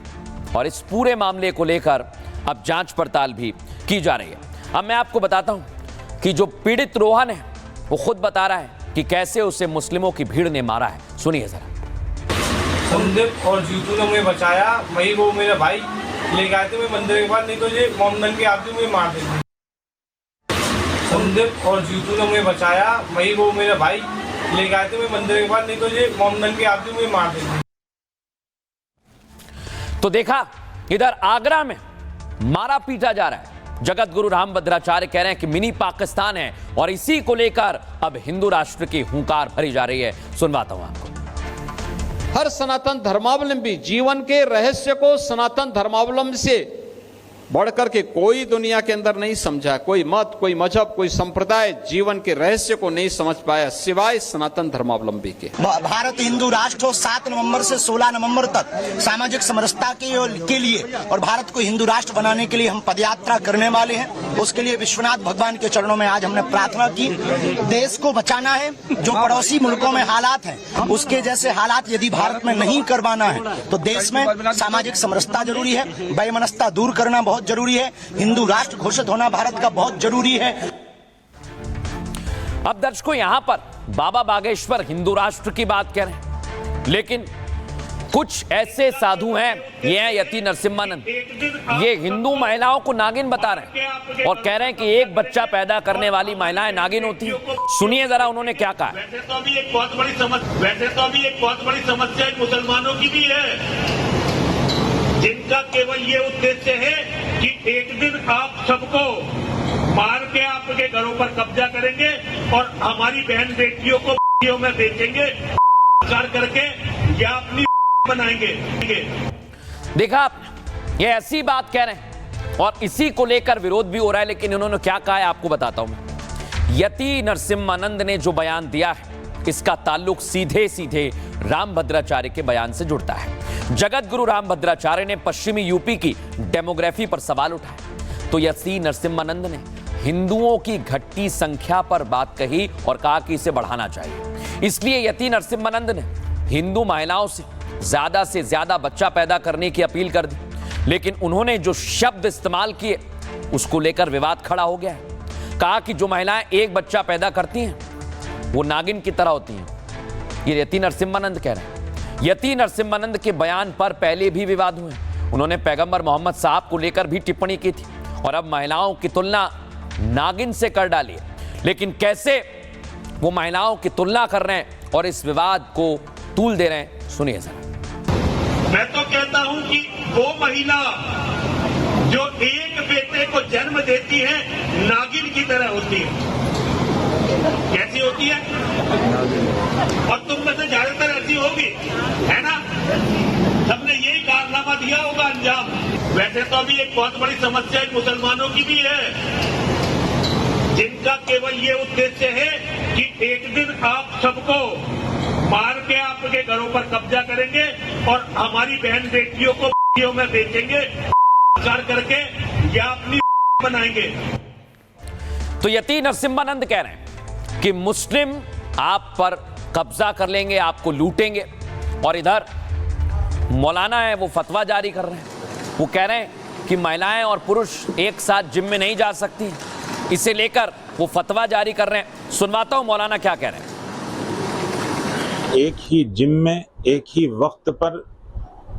और इस पूरे मामले को लेकर अब जांच पड़ताल भी की जा रही है। अब मैं आपको बताता हूं कि जो पीड़ित रोहन है वो खुद बता रहा है कि कैसे उसे मुस्लिमों की भीड़ ने मारा है। सुनिए जरा। संदीप और जीतू ने मुझे बचाया, वही वो मेरा भाई ले गए थे मैं मंदिर के पास, नहीं तो ये मोमडन के आदमी मुझे मार देते। संदीप और जीतू ने मुझे बचाया, वही वो मेरा भाई ले गए थे मैं मंदिर के पास, नहीं तो ये मोमडन के आदमी मुझे मार देते। तो देखा, इधर आगरा में मारा पीटा जा रहा है। जगत गुरु रामभद्राचार्य कह रहे हैं कि मिनी पाकिस्तान है और इसी को लेकर अब हिंदू राष्ट्र की हुंकार भरी जा रही है। सुनवाता हूं आपको। हर सनातन धर्मावलंबी जीवन के रहस्य को सनातन धर्मावलंबी से बढ़कर के कोई दुनिया के अंदर नहीं समझा। कोई मत, कोई मजहब, कोई संप्रदाय जीवन के रहस्य को नहीं समझ पाया सिवाय सनातन धर्मावलंबी के। भारत हिंदू राष्ट्र हो 7 नवंबर से 16 नवंबर तक सामाजिक समरसता के लिए और भारत को हिंदू राष्ट्र बनाने के लिए हम पदयात्रा करने वाले हैं। उसके लिए विश्वनाथ भगवान के चरणों में आज हमने प्रार्थना की। देश को बचाना है। जो पड़ोसी मुल्कों में हालात हैं उसके जैसे हालात यदि भारत में नहीं करवाना है तो देश में सामाजिक समरसता जरूरी है, वैमनस्यता दूर करना बहुत जरूरी है, हिंदू राष्ट्र घोषित होना भारत का बहुत जरूरी है। अब दर्शकों, यहां पर बाबा बागेश्वर हिंदू राष्ट्र की बात कह रहे हैं, लेकिन कुछ ऐसे साधु हैं, ये हैं यति नरसिम्हानंद, ये हिंदू महिलाओं को नागिन बता रहे हैं और कह रहे हैं कि एक बच्चा पैदा करने वाली महिलाएं नागिन होती हैं। सुनिए जरा उन्होंने क्या कहा। वैसे तो अभी एक बहुत बड़ी समस्या मुसलमानों की भी है, जिनका केवल ये उद्देश्य है कि एक दिन आप सबको मार के आपके घरों पर कब्जा करेंगे और हमारी बहन बेटियों को में बेचेंगे करके या अपनी बनाएंगे। देखा आपने, ये ऐसी बात कह रहे हैं और इसी को लेकर विरोध भी हो रहा है। लेकिन उन्होंने क्या कहा है आपको बताता हूं मैं। यति नरसिम्हानंद ने जो बयान दिया है इसका ताल्लुक सीधे सीधे रामभद्राचार्य के बयान से जुड़ता है। जगत गुरु रामभद्राचार्य ने पश्चिमी यूपी की डेमोग्राफी पर सवाल उठाया तो यति नरसिम्हानंद ने हिंदुओं की घटती संख्या पर बात कही और कहा कि इसे बढ़ाना चाहिए। इसलिए यति नरसिम्हानंद ने हिंदू महिलाओं से ज्यादा बच्चा पैदा करने की अपील कर दी। लेकिन उन्होंने जो शब्द इस्तेमाल किए उसको लेकर विवाद खड़ा हो गया है। कहा कि जो महिलाएं एक बच्चा पैदा करती हैं वो नागिन की तरह होती हैं। ये यति नरसिम्हानंद कह रहे हैं। यति नरसिम्हानंद के बयान पर पहले भी विवाद हुए। उन्होंने पैगंबर मोहम्मद साहब को लेकर भी टिप्पणी की थी और अब महिलाओं की तुलना नागिन से कर डाली है। लेकिन कैसे वो महिलाओं की तुलना कर रहे हैं और इस विवाद को तूल दे रहे हैं, सुनिए जरा। मैं तो कहता हूं कि वो महिला जो एक बेटे को जन्म देती है नागिन की तरह होती है। कैसी होती है? और तुम में से ज्यादातर ऐसी होगी, है ना? सबने यही कारनामा दिया होगा अंजाम। वैसे तो अभी एक बहुत बड़ी समस्या मुसलमानों की भी है, जिनका केवल ये उद्देश्य है कि एक दिन आप सबको मार के आपके घरों पर कब्जा करेंगे और हमारी बहन बेटियों को में बेचेंगे करके या अपनी बनाएंगे। तो यति नरसिम्हानंद कह रहे हैं कि मुस्लिम आप पर कब्जा कर लेंगे, आपको लूटेंगे। और इधर मौलाना है वो फतवा जारी कर रहे हैं। वो कह रहे हैं कि महिलाएं और पुरुष एक साथ जिम में नहीं जा सकती, इसे लेकर वो फतवा जारी कर रहे हैं। सुनवाता हूं मौलाना क्या कह रहे हैं। एक ही जिम में एक ही वक्त पर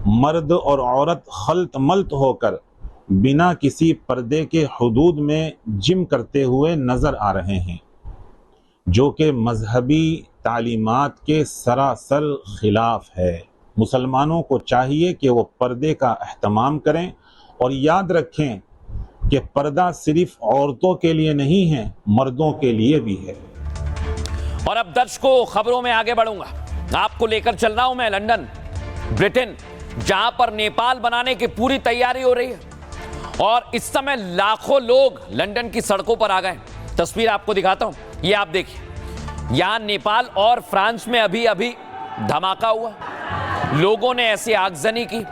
मर्द और औरत खल्त मल्त होकर बिना किसी पर्दे के हुदूद में जिम करते हुए नजर आ रहे हैं, जो कि मजहबी तालीमात के सरासर खिलाफ है। मुसलमानों को चाहिए कि वो पर्दे का एहतमाम करें और याद रखें कि पर्दा सिर्फ औरतों के लिए नहीं है, मर्दों के लिए भी है। और अब दर्शकों, खबरों में आगे बढ़ूंगा। आपको लेकर चल रहा हूं मैं लंदन, ब्रिटेन, जहां पर नेपाल बनाने की पूरी तैयारी हो रही है और इस समय लाखों लोग लंदन की सड़कों पर आ गए। तस्वीर आपको दिखाता हूं, ये आप देखिए। यहां नेपाल और फ्रांस में अभी अभी धमाका हुआ, लोगों ने ऐसी आगजनी की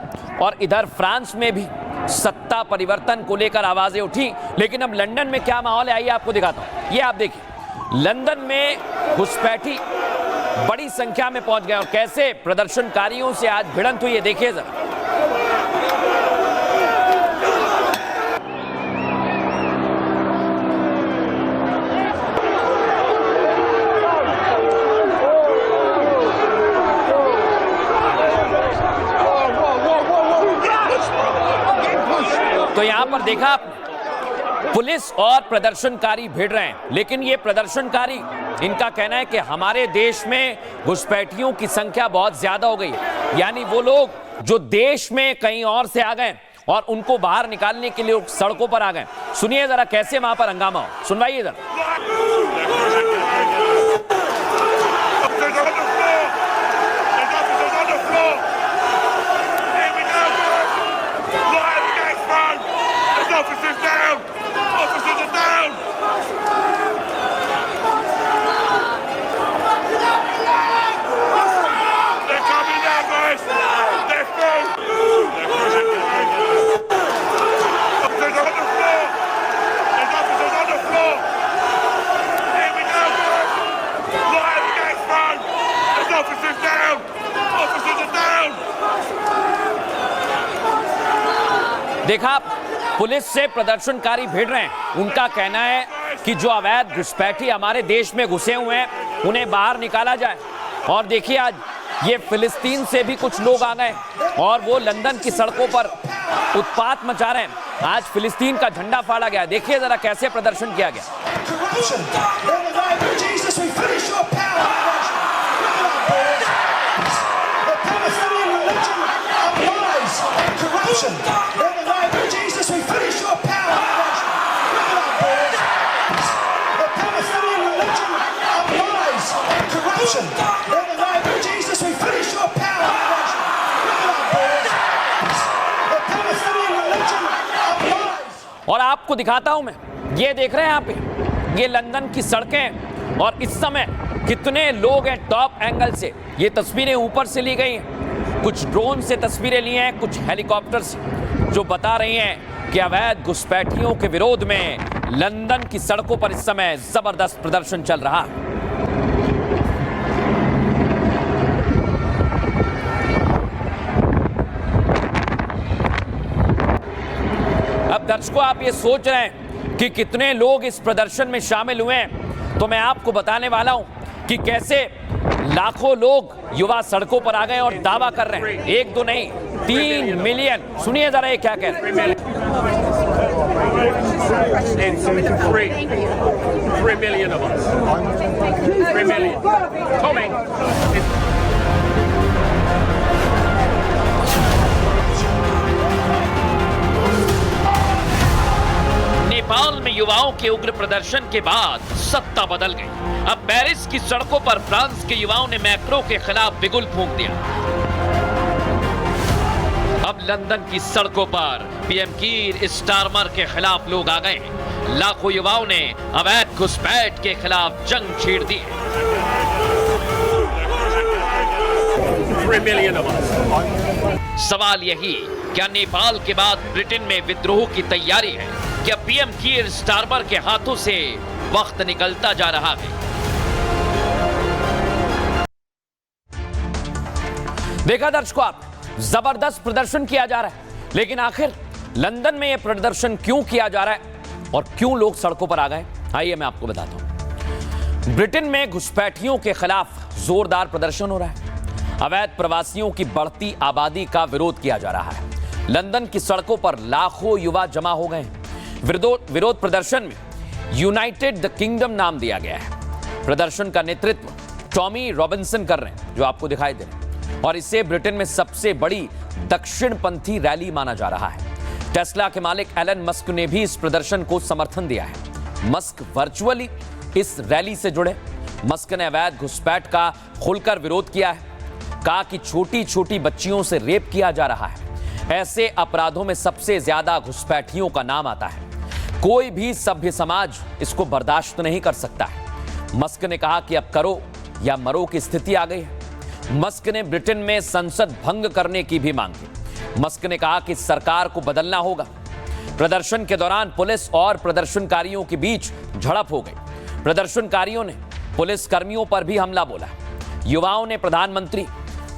और इधर फ्रांस में भी सत्ता परिवर्तन को लेकर आवाजें उठी। लेकिन अब लंदन में क्या माहौल है, आइए आपको दिखाता हूं। ये आप देखिए, लंदन में घुसपैठी बड़ी संख्या में पहुंच गए और कैसे प्रदर्शनकारियों से आज भिड़ंत हुई है, देखिए जरा। तो यहां पर देखा, पुलिस और प्रदर्शनकारी भिड़ रहे हैं, लेकिन ये प्रदर्शनकारी, इनका कहना है कि हमारे देश में घुसपैठियों की संख्या बहुत ज्यादा हो गई है। यानी वो लोग जो देश में कहीं और से आ गए और उनको बाहर निकालने के लिए सड़कों पर आ गए। सुनिए जरा कैसे वहां पर हंगामा हो, सुनवाइए जरा। देखा, पुलिस से प्रदर्शनकारी भिड़ रहे हैं। उनका कहना है कि जो अवैध घुसपैठी हमारे देश में घुसे हुए हैं उन्हें बाहर निकाला जाए। और देखिए, आज ये फिलिस्तीन से भी कुछ लोग आ गए और वो लंदन की सड़कों पर उत्पात मचा रहे हैं। आज फिलिस्तीन का झंडा फाड़ा गया, देखिए जरा कैसे प्रदर्शन किया गया। और आपको दिखाता हूं मैं, ये देख रहे हैं यहाँ पे, ये लंदन की सड़कें और इस समय कितने लोग हैं। टॉप एंगल से ये तस्वीरें ऊपर से ली गई हैं, कुछ ड्रोन से तस्वीरें ली हैं, कुछ हेलीकॉप्टर से, जो बता रही हैं कि अवैध घुसपैठियों के विरोध में लंदन की सड़कों पर इस समय जबरदस्त प्रदर्शन चल रहा है। अब दर्शकों, आप ये सोच रहे हैं कि कितने लोग इस प्रदर्शन में शामिल हुए हैं, तो मैं आपको बताने वाला हूं कि कैसे लाखों लोग युवा सड़कों पर आ गए और दावा कर रहे हैं, एक दो नहीं 3 मिलियन। सुनिए जरा ये क्या कह रहे हैं। 3 million of us. 3 million. Coming. Nepal में युवाओं के उग्र प्रदर्शन के बाद सत्ता बदल गई। अब पेरिस की सड़कों पर फ्रांस के युवाओं ने मैक्रो के खिलाफ बिगुल फूंक दिया। अब लंदन की सड़कों पर पीएम कीर स्टारमर के खिलाफ लोग आ गए। लाखों युवाओं ने अवैध घुसपैठ के खिलाफ जंग छेड़ दी। 3 million of us. सवाल यही, क्या नेपाल के बाद ब्रिटेन में विद्रोह की तैयारी है? क्या पीएम कीर स्टारमर के हाथों से वक्त निकलता जा रहा है? देखा दर्शकों, आप जबरदस्त प्रदर्शन किया जा रहा है, लेकिन आखिर लंदन में यह प्रदर्शन क्यों किया जा रहा है और क्यों लोग सड़कों पर आ गए, आइए मैं आपको बताता हूं। ब्रिटेन में घुसपैठियों के खिलाफ जोरदार प्रदर्शन हो रहा है। अवैध प्रवासियों की बढ़ती आबादी का विरोध किया जा रहा है। लंदन की सड़कों पर लाखों युवा जमा हो गए हैं। विरोध प्रदर्शन में यूनाइटेड द किंगडम नाम दिया गया है। प्रदर्शन का नेतृत्व टॉमी रॉबिन्सन कर रहे हैं, जो आपको दिखाई दे रहे हैं, और इसे ब्रिटेन में सबसे बड़ी दक्षिणपंथी रैली माना जा रहा है। टेस्ला के मालिक एलन मस्क ने भी इस प्रदर्शन को समर्थन दिया है। मस्क वर्चुअली इस रैली से जुड़े। मस्क ने अवैध घुसपैठ का खुलकर विरोध किया है। कहा कि छोटी छोटी बच्चियों से रेप किया जा रहा है। ऐसे अपराधों में सबसे ज्यादा घुसपैठियों का नाम आता है। कोई भी सभ्य समाज इसको बर्दाश्त नहीं कर सकता है। मस्क ने कहा कि अब करो या मरो की स्थिति आ गई है। मस्क ने ब्रिटेन में संसद भंग करने की भी मांग की। मस्क ने कहा कि सरकार को बदलना होगा। प्रदर्शन के दौरान पुलिस और प्रदर्शनकारियों के बीच झड़प हो गई। प्रदर्शनकारियों ने पुलिस कर्मियों पर भी हमला बोला। युवाओं ने प्रधानमंत्री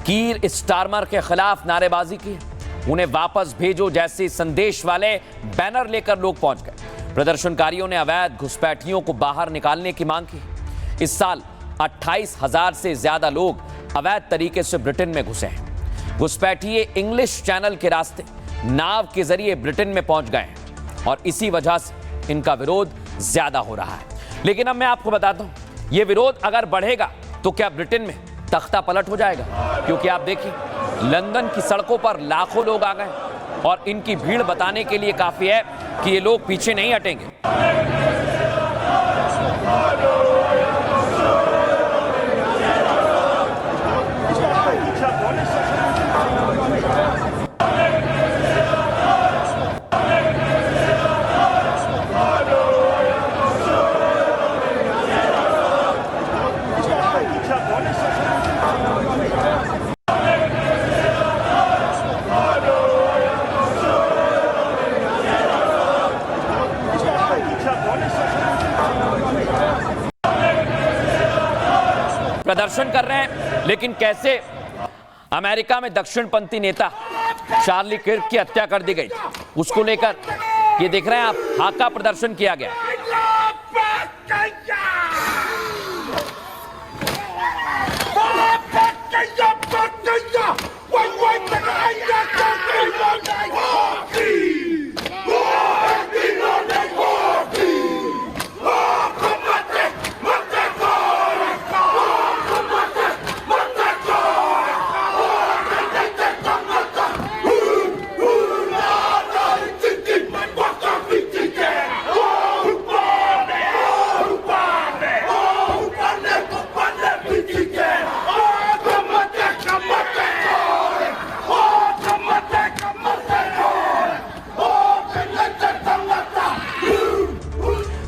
कीर स्टारमर के खिलाफ नारेबाजी की। उन्हें वापस भेजो जैसे संदेश वाले बैनर लेकर लोग पहुंच गए। प्रदर्शनकारियों ने अवैध घुसपैठियों को बाहर निकालने की मांग की। इस साल 28,000 से ज्यादा लोग अवैध तरीके से ब्रिटेन में घुसे हैं। घुसपैठिए इंग्लिश चैनल के रास्ते नाव के जरिए ब्रिटेन में पहुंच गए हैं और इसी वजह से इनका विरोध ज्यादा हो रहा है। लेकिन अब मैं आपको बताता हूं, यह विरोध अगर बढ़ेगा तो क्या ब्रिटेन में तख्ता पलट हो जाएगा? क्योंकि आप देखिए, लंदन की सड़कों पर लाखों लोग आ गए और इनकी भीड़ बताने के लिए काफी है कि ये लोग पीछे नहीं हटेंगे। प्रदर्शन कर रहे हैं, लेकिन कैसे अमेरिका में दक्षिणपंथी नेता चार्ली किर्क की हत्या कर दी गई, उसको लेकर ये देख रहे हैं आप, हाका प्रदर्शन किया गया।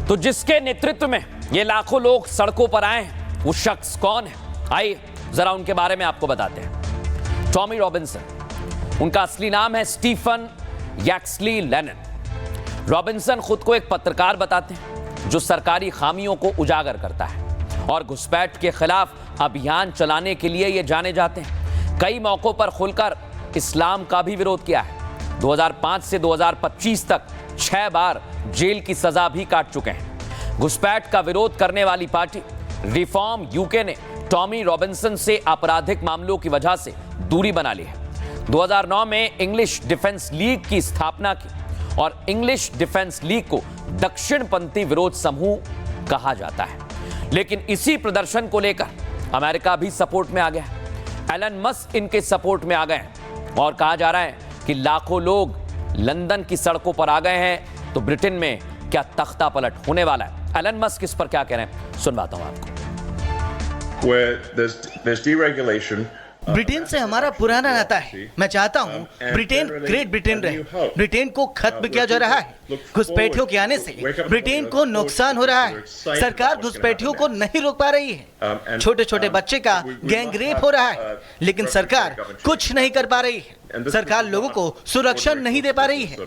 तो जिसके नेतृत्व में ये लाखों लोग सड़कों पर आए हैं, वो शख्स कौन है? आइए जरा उनके बारे में आपको बताते हैं। टॉमी रॉबिन्सन, उनका असली नाम है स्टीफन यैक्सली लेनन। रॉबिन्सन खुद को एक पत्रकार बताते हैं जो सरकारी खामियों को उजागर करता है और घुसपैठ के खिलाफ अभियान चलाने के लिए ये जाने जाते हैं। कई मौकों पर खुलकर इस्लाम का भी विरोध किया है। 2005 से 2025 तक 6 बार जेल की सजा भी काट चुके हैं। घुसपैठ का विरोध करने वाली पार्टी रिफॉर्म यूके ने टॉमी रॉबिन्सन से आपराधिक मामलों की वजह से दूरी बना ली है। 2009 में इंग्लिश डिफेंस लीग की स्थापना की और इंग्लिश डिफेंस लीग को दक्षिणपंथी विरोध समूह कहा जाता है। लेकिन इसी प्रदर्शन को लेकर अमेरिका भी सपोर्ट में आ गया है। एलन मस्क इनके सपोर्ट में आ गए हैं और कहा जा रहा है कि लाखों लोग लंदन की सड़कों पर आ गए हैं, तो ब्रिटेन में क्या तख्ता पलट होने वाला है? एलन मस्क इस पर क्या कह रहे हैं, सुनवाता हूं आपको। ब्रिटेन से हमारा पुराना नाता है। मैं चाहता हूं ब्रिटेन ग्रेट ब्रिटेन रहे। ब्रिटेन को खत्म किया जा रहा है। घुसपैठियों के आने से ब्रिटेन को नुकसान हो रहा है। सरकार घुसपैठियों को नहीं रोक पा रही है। छोटे छोटे बच्चे का गैंग रेप हो रहा है, लेकिन सरकार कुछ नहीं कर पा रही है। सरकार लोगों को सुरक्षा नहीं दे पा रही है।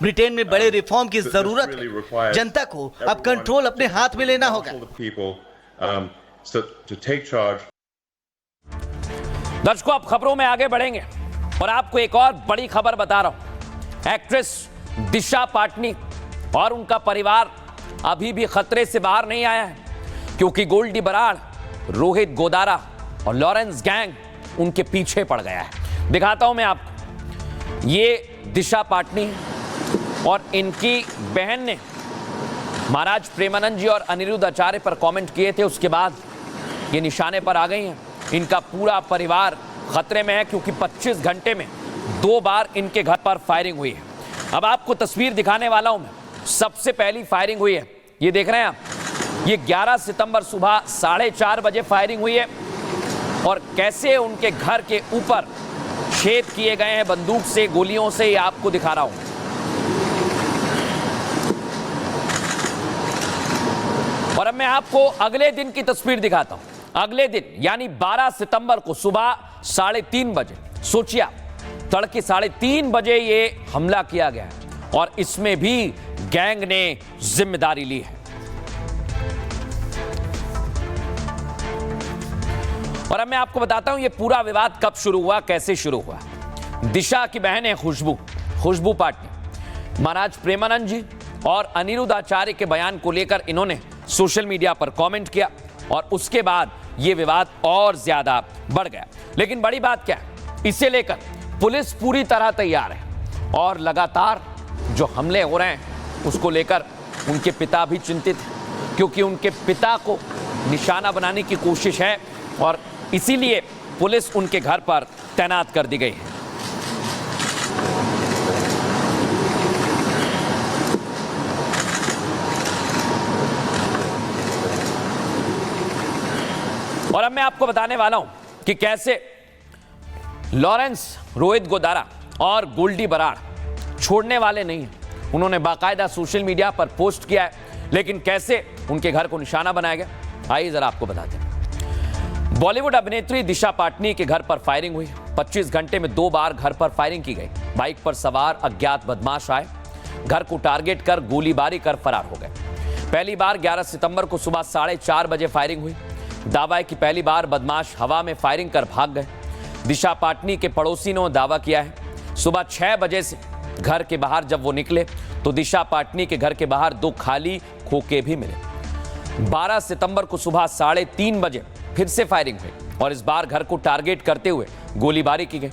ब्रिटेन में बड़े रिफॉर्म की जरूरत है। जनता को अब कंट्रोल अपने हाथ में लेना होगा। दर्शकों, अब खबरों में आगे बढ़ेंगे और आपको एक और बड़ी खबर बता रहा हूं। एक्ट्रेस दिशा पाटनी और उनका परिवार अभी भी खतरे से बाहर नहीं आया है, क्योंकि गोल्डी बराड़, रोहित गोदारा और लॉरेंस गैंग उनके पीछे पड़ गया है। दिखाता हूं मैं आपको। ये दिशा पाटनी और इनकी बहन ने महाराज प्रेमानंद जी और अनिरुद्ध आचार्य पर कमेंट किए थे। उसके बाद ये निशाने पर आ गई हैं। इनका पूरा परिवार खतरे में है क्योंकि 25 घंटे में 2 बार इनके घर पर फायरिंग हुई है। अब आपको तस्वीर दिखाने वाला हूं मैं। सबसे पहली फायरिंग हुई है, ये देख रहे हैं आप, ये 11 सितंबर सुबह 4:30 बजे फायरिंग हुई है और कैसे उनके घर के ऊपर छेद किए गए हैं बंदूक से, गोलियों से, ये आपको दिखा रहा हूं। और अब मैं आपको अगले दिन की तस्वीर दिखाता हूं। अगले दिन यानी 12 सितंबर को सुबह 3:30 बजे, सोचिए आप, तड़के 3:30 बजे ये हमला किया गया है और इसमें भी गैंग ने जिम्मेदारी ली है। और अब मैं आपको बताता हूं ये पूरा विवाद कब शुरू हुआ, कैसे शुरू हुआ। दिशा की बहन है खुशबू पाटनी, महाराज प्रेमानंद जी और अनिरुद्ध आचार्य के बयान को लेकर इन्होंने सोशल मीडिया पर कमेंट किया और उसके बाद ये विवाद और ज्यादा बढ़ गया। लेकिन बड़ी बात क्या है, इसे लेकर पुलिस पूरी तरह तैयार है और लगातार जो हमले हो रहे हैं उसको लेकर उनके पिता भी चिंतित हैं क्योंकि उनके पिता को निशाना बनाने की कोशिश है और इसीलिए पुलिस उनके घर पर तैनात कर दी गई है। और अब मैं आपको बताने वाला हूं कि कैसे लॉरेंस रोहित गोदारा और गोल्डी बराड़ छोड़ने वाले नहीं हैं। उन्होंने बाकायदा सोशल मीडिया पर पोस्ट किया है, लेकिन कैसे उनके घर को निशाना बनाया गया, आइए जरा आपको बताते हैं। बॉलीवुड अभिनेत्री दिशा पाटनी के घर पर फायरिंग हुई। 25 घंटे में 2 बार घर पर फायरिंग की गई। बाइक पर सवार अज्ञात बदमाश आए, घर को टारगेट कर गोलीबारी कर फरार हो गए। पहली बार 11 सितंबर को सुबह 4:30 बजे फायरिंग हुई। दावा है कि पहली बार बदमाश हवा में फायरिंग कर भाग गए। दिशा पाटनी के पड़ोसी ने दावा किया है सुबह 6 बजे से घर के बाहर जब वो निकले तो दिशा पाटनी के घर के बाहर 2 खाली खोखे भी मिले। 12 सितंबर को सुबह 3:30 बजे फिर से फायरिंग हुई और इस बार घर को टारगेट करते हुए गोलीबारी की गई।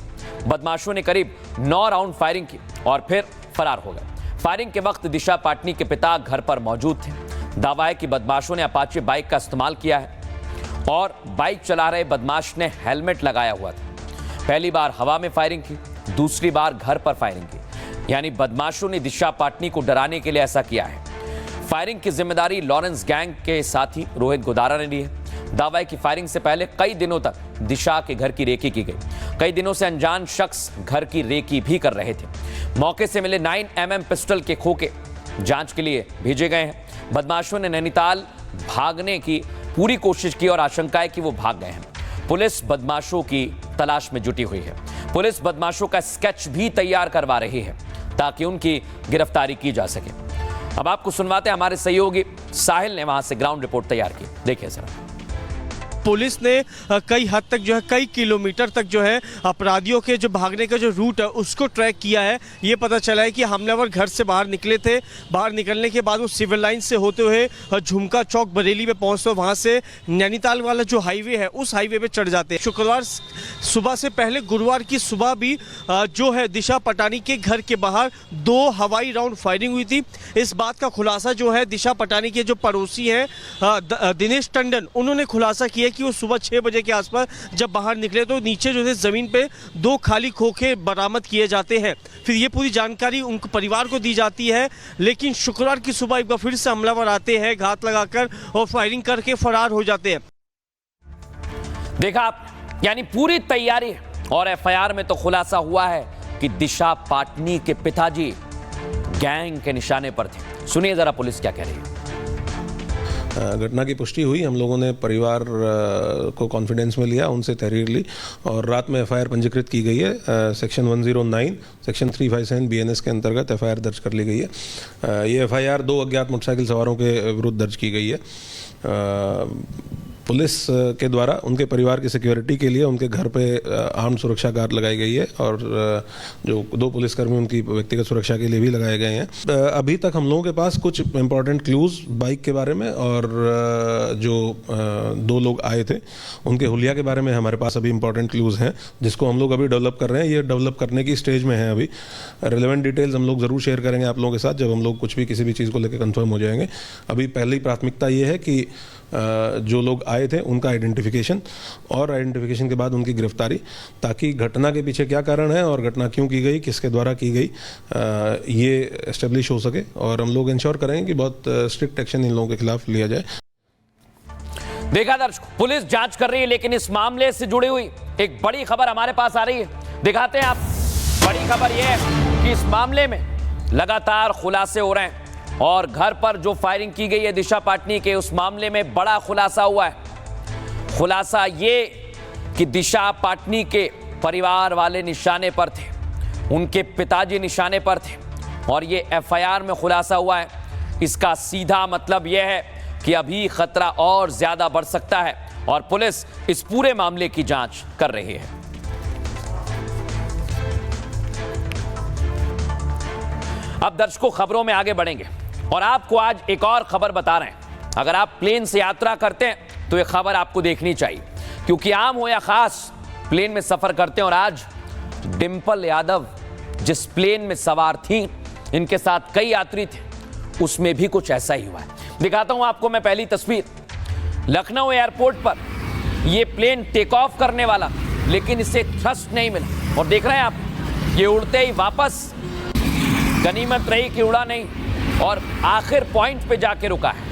बदमाशों ने करीब 9 राउंड फायरिंग की और फिर फरार हो गए। फायरिंग के वक्त दिशा पाटनी के पिता घर पर मौजूद थे। दावा है कि बदमाशों ने अपाचे बाइक का इस्तेमाल किया है और बाइक चला रहे बदमाश ने हेलमेट लगाया हुआ था। पहली बार हवा में फायरिंग की, दूसरी बार घर पर फायरिंग की, यानी बदमाशों ने दिशा पाटनी को डराने के लिए ऐसा किया है। फायरिंग की जिम्मेदारी लॉरेंस गैंग के साथी रोहित गोदारा ने ली है। दावा है कि फायरिंग से पहले कई दिनों तक दिशा के घर की रेकी की गई। कई दिनों से अनजान शख्स घर की रेकी भी कर रहे थे। मौके से मिले 9mm पिस्टल के खोखे जांच के लिए भेजे गए हैं। बदमाशों ने नैनीताल भागने की पूरी कोशिश की और आशंका है कि वो भाग गए हैं। पुलिस बदमाशों की तलाश में जुटी हुई है। पुलिस बदमाशों का स्केच भी तैयार करवा रही है ताकि उनकी गिरफ्तारी की जा सके। अब आपको सुनवाते हैं, हमारे सहयोगी साहिल ने वहां से ग्राउंड रिपोर्ट तैयार की, देखिए जरा। पुलिस ने कई हद तक जो है कई किलोमीटर तक जो है अपराधियों के जो भागने का जो रूट है उसको ट्रैक किया है। ये पता चला है कि हमलावर घर से बाहर निकले थे। बाहर निकलने के बाद वो सिविल लाइन से होते हुए झुमका चौक बरेली में पहुंचते, वहां से नैनीताल वाला जो हाईवे है उस हाईवे पे चढ़ जाते हैं। शुक्रवार सुबह से पहले गुरुवार की सुबह भी जो है दिशा पटानी के घर के बाहर 2 हवाई राउंड फायरिंग हुई थी। इस बात का खुलासा जो है दिशा पटानी के जो पड़ोसी हैं दिनेश टंडन, उन्होंने खुलासा किया कि वो सुबह 6 बजे के आसपास जब बाहर निकले तो नीचे जो है जमीन पे 2 खाली खोखे बरामद किए जाते हैं। फिर ये पूरी जानकारी उनके परिवार को दी जाती है, लेकिन शुक्रवार की सुबह एक बार फिर से हमलावर आते हैं घात लगाकर और फायरिंग करके फरार हो जाते हैं। देखा आप, यानी पूरी तैयारी है और एफआईआर में तो खुलासा हुआ है कि दिशा पाटनी के पिताजी गैंग के निशाने पर थे। सुनिए जरा पुलिस क्या कह रही है। घटना की पुष्टि हुई, हम लोगों ने परिवार को कॉन्फिडेंस में लिया, उनसे तहरीर ली और रात में एफआईआर पंजीकृत की गई है। सेक्शन 109 सेक्शन 357 BNS के अंतर्गत एफआईआर दर्ज कर ली गई है। ये एफआईआर 2 अज्ञात मोटरसाइकिल सवारों के विरुद्ध दर्ज की गई है। पुलिस के द्वारा उनके परिवार की सिक्योरिटी के लिए उनके घर पे आर्म सुरक्षा गार्ड लगाई गई है और जो 2 पुलिसकर्मी उनकी व्यक्तिगत सुरक्षा के लिए भी लगाए गए हैं। अभी तक हम लोगों के पास कुछ इंपॉर्टेंट क्लूज बाइक के बारे में और जो 2 लोग आए थे उनके हुलिया के बारे में हमारे पास अभी इंपॉर्टेंट क्लूज हैं, जिसको हम लोग अभी डेवलप कर रहे हैं। ये डेवलप करने की स्टेज में है अभी। रिलेवेंट डिटेल्स हम लोग ज़रूर शेयर करेंगे आप लोगों के साथ जब हम लोग कुछ भी किसी भी चीज़ को लेकर कंफर्म हो जाएंगे। अभी पहली प्राथमिकता ये है कि जो लोग आए थे उनका आइडेंटिफिकेशन और आइडेंटिफिकेशन के बाद उनकी गिरफ्तारी, ताकि घटना के पीछे क्या कारण है और घटना क्यों की गई, किसके द्वारा की गई, ये एस्टेब्लिश हो सके और हम लोग इंश्योर करेंगे कि बहुत स्ट्रिक्ट एक्शन इन लोगों के खिलाफ लिया जाए। देखा दर्शक, पुलिस जांच कर रही है, लेकिन इस मामले से जुड़ी हुई एक बड़ी खबर हमारे पास आ रही है, दिखाते हैं आप। बड़ी खबर यह है कि इस मामले में लगातार खुलासे हो रहे हैं और घर पर जो फायरिंग की गई है दिशा पाटनी के, उस मामले में बड़ा खुलासा हुआ है। खुलासा ये कि दिशा पाटनी के परिवार वाले निशाने पर थे, उनके पिताजी निशाने पर थे और ये एफआईआर में खुलासा हुआ है। इसका सीधा मतलब यह है कि अभी खतरा और ज्यादा बढ़ सकता है और पुलिस इस पूरे मामले की जांच कर रही है। अब दर्शकों, खबरों में आगे बढ़ेंगे और आपको आज एक और खबर बता रहे हैं। अगर आप प्लेन से यात्रा करते हैं तो यह खबर आपको देखनी चाहिए, क्योंकि आम हो या खास प्लेन में सफर करते हैं और आज डिंपल यादव जिस प्लेन में सवार थी, इनके साथ कई यात्री थे, उसमें भी कुछ ऐसा ही हुआ है। दिखाता हूं आपको मैं पहली तस्वीर। लखनऊ एयरपोर्ट पर यह प्लेन टेक ऑफ करने वाला, लेकिन इसे थ्रस्ट नहीं मिला और देख रहे हैं आप, ये उड़ते ही वापस, गनीमत रही कि उड़ा नहीं और आखिर पॉइंट पे जाके रुका है।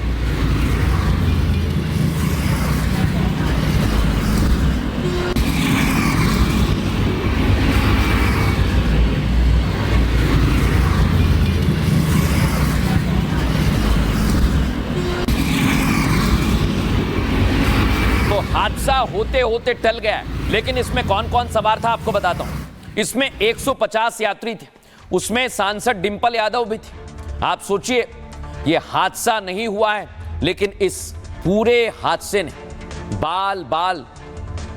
हादसा होते होते टल गया है, लेकिन इसमें कौन कौन सवार था आपको बताता हूं। इसमें 150 यात्री थे, उसमें सांसद डिंपल यादव भी थी। आप सोचिए, यह हादसा नहीं हुआ है, लेकिन इस पूरे हादसे ने बाल बाल